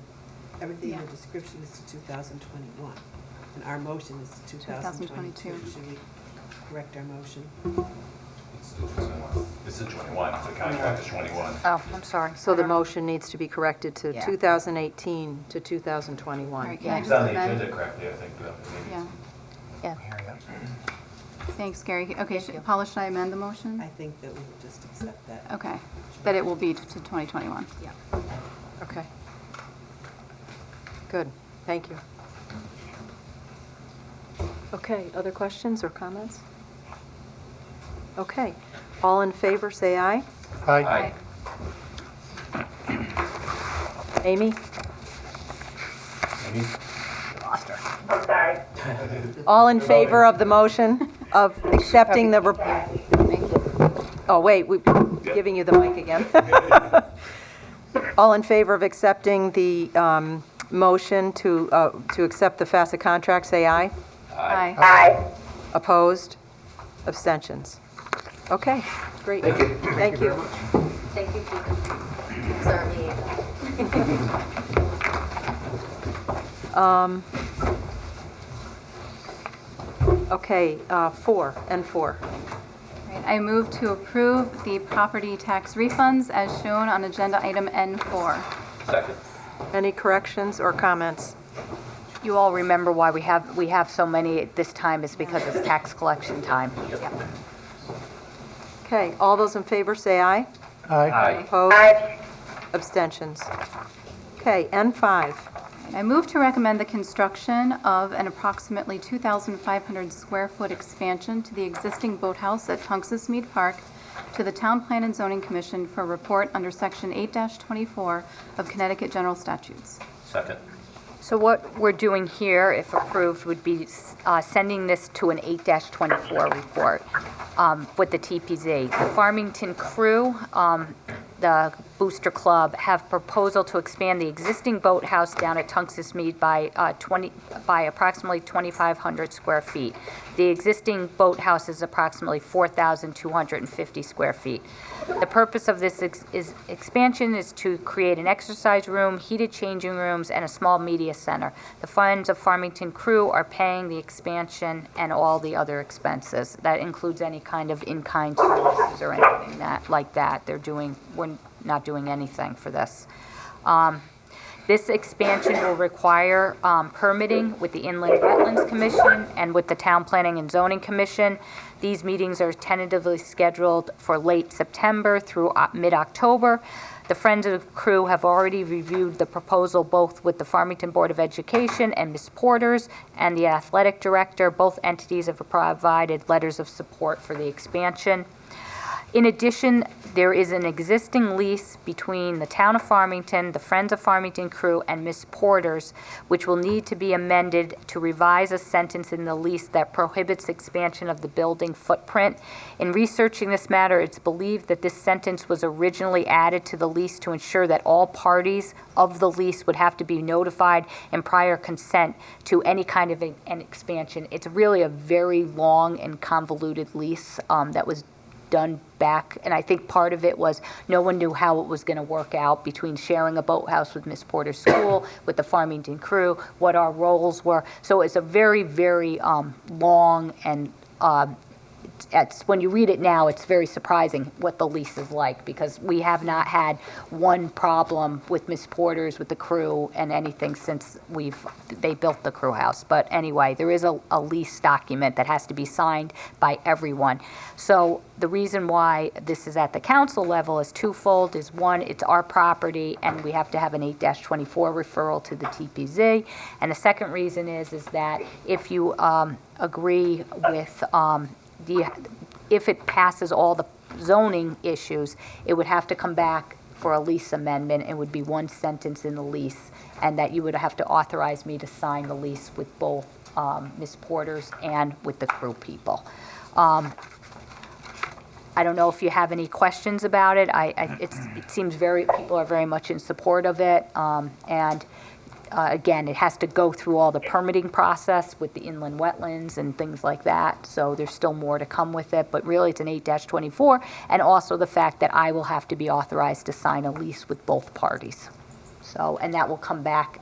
Everything in the description is to 2021, and our motion is to 2022. 2022. Should we correct our motion? This is 21, the contract is 21. Oh, I'm sorry. So the motion needs to be corrected to Yeah. 2018 to 2021. All right, can I It's just on the amend? agenda correctly, I think. Yeah, Yeah. thanks, Gary. Okay, Paula, should I amend the motion? I think that we would just accept that. Okay, that it will be to 2021. Yeah. Okay. Good, thank you. Okay, other questions or comments? Okay, all in favor, say aye. Aye. Amy? Amy? I'm sorry. All in favor of the motion of accepting the, oh, wait, we're giving you the mic again. All in favor of accepting the motion to accept the FAFSA contract, say aye. Aye. Aye. Opposed? Abstentions? Okay, great. Thank you. Thank you. Thank you, Sorry. Okay, 4, N4. Right, I move to approve the property tax refunds as shown on agenda item N4. Second. Any corrections or comments? You all remember why we have so many at this time is because it's tax collection time. Yep. Okay, all those in favor say aye. Aye. Opposed? Aye. Abstentions? Okay, N5. I move to recommend the construction of an approximately 2,500 square foot expansion to the existing boathouse at Tungus Mead Park to the Town Plan and Zoning Commission for a report under Section 8-24 of Connecticut General Statutes. Second. So what we're doing here, if approved, would be sending this to an 8-24 report with the TPZ. The Farmington crew, the Booster Club, have proposal to expand the existing boathouse down at Tungus Mead by approximately 2,500 square feet. The existing boathouse is approximately 4,250 square feet. The purpose of this expansion is to create an exercise room, heated changing rooms, and a small media center. The Friends of Farmington crew are paying the expansion and all the other expenses. That includes any kind of in-kind services or anything like that. We're not doing anything for this. This expansion will require permitting with the Inland Wetlands Commission and with the Town Planning and Zoning Commission. These meetings are tentatively scheduled for late September through mid-October. The Friends of the Crew have already reviewed the proposal both with the Farmington Board of Education and Ms. Porter's and the athletic director. Both entities have provided letters of support for the expansion. In addition, there is an existing lease between the Town of Farmington, the Friends of Farmington crew, and Ms. Porter's, which will need to be amended to revise a sentence in the lease that prohibits expansion of the building footprint. In researching this matter, it's believed that this sentence was originally added to the lease to ensure that all parties of the lease would have to be notified and prior consent to any kind of an expansion. It's really a very long and convoluted lease that was done back, and I think part of it was no one knew how it was going to work out between sharing a boathouse with Miss Porter's school, with the Farmington crew, what our roles were. So it's a very, very long, and when you read it now, it's very surprising what the lease is like, because we have not had one problem with Miss Porter's, with the crew, and anything since they built the crew house. But anyway, there is a lease document that has to be signed by everyone. So the reason why this is at the council level is twofold. Is one, it's our property, and we have to have an 8-24 referral to the TPZ. And the second reason is that if you agree with if it passes all the zoning issues, it would have to come back for a lease amendment. It would be one sentence in the lease, and that you would have to authorize me to sign the lease with both Ms. Porter's and with the crew people. I don't know if you have any questions about it. It seems people are very much in support of it, and again, it has to go through all the permitting process with the inland wetlands and things like that, so there's still more to come with it, but really it's an 8-24, and also the fact that I will have to be authorized to sign a lease with both parties. So, and that will come back,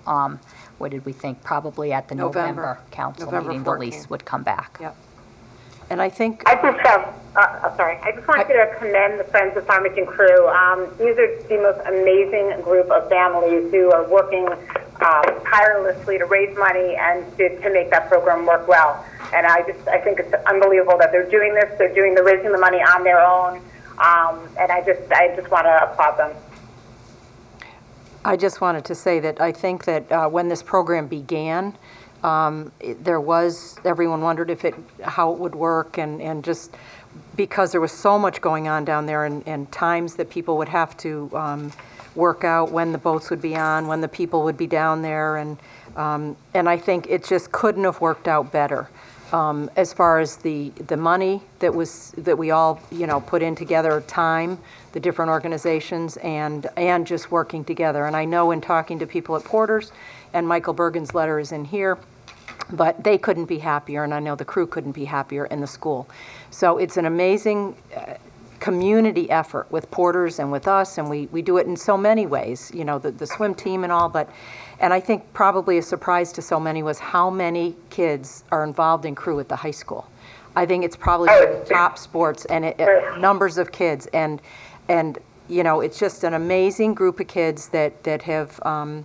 what did we think? Probably at the November council November meeting, the 14th. lease would come back. Yep. And I think, I just have, sorry, I just wanted to commend the Friends of Farmington crew. These are the most amazing group of families who are working tirelessly to raise money and to make that program work well. And I think it's unbelievable that they're doing this. They're raising the money on their own. And I just want to applaud them. I just wanted to say that I think that when this program began, everyone wondered how it would work, and just because there was so much going on down there, and times that people would have to work out when the boats would be on, when the people would be down there, and I think it just couldn't have worked out better. As far as the money that we all put in together, time, the different organizations, and just working together. And I know in talking to people at Porter's, and Michael Bergen's letter is in here, but they couldn't be happier, and I know the crew couldn't be happier in the school. So it's an amazing community effort with Porter's and with us, and we do it in so many ways, the swim team and all, and I think probably a surprise to so many was how many kids are involved in crew at the high school. I think it's probably the top sports and numbers of kids, and it's just an amazing group of kids that have,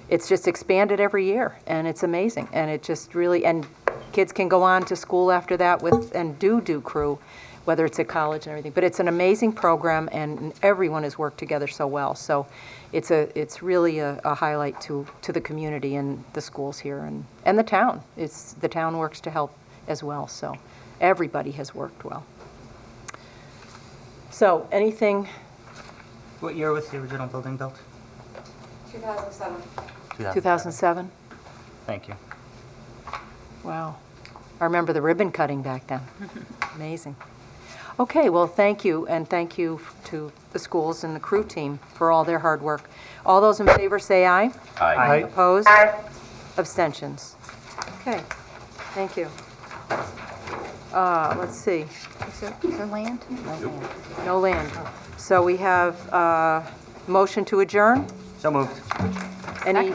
it's just expanded every year, and it's amazing, and it just really, and kids can go on to school after that and do crew, whether it's at college and everything. But it's an amazing program, and everyone has worked together so well. So it's really a highlight to the community and the schools here and the town. The town works to help as well. So everybody has worked well. So anything? What year was the original building built? 2007. 2007? Thank you. Wow. I remember the ribbon cutting back then. Amazing. Okay, well, thank you, and thank you to the schools and the crew team for all their hard work. All those in favor say aye. Aye. Opposed? Aye. Abstentions? Okay, thank you. Let's see. Is there land? No land. No land. So we have motion to adjourn? So moved. Any,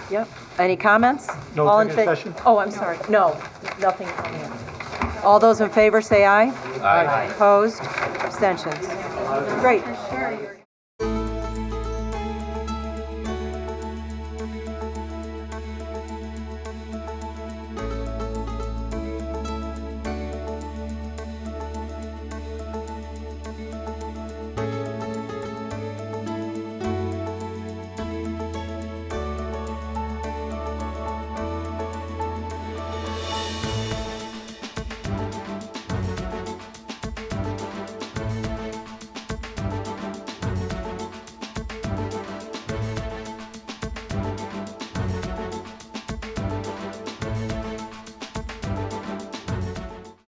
yep, any comments? No All in executive fa- session? Oh, I'm sorry, no, nothing on here. All those in favor say aye. Aye. Opposed? Abstentions? Great.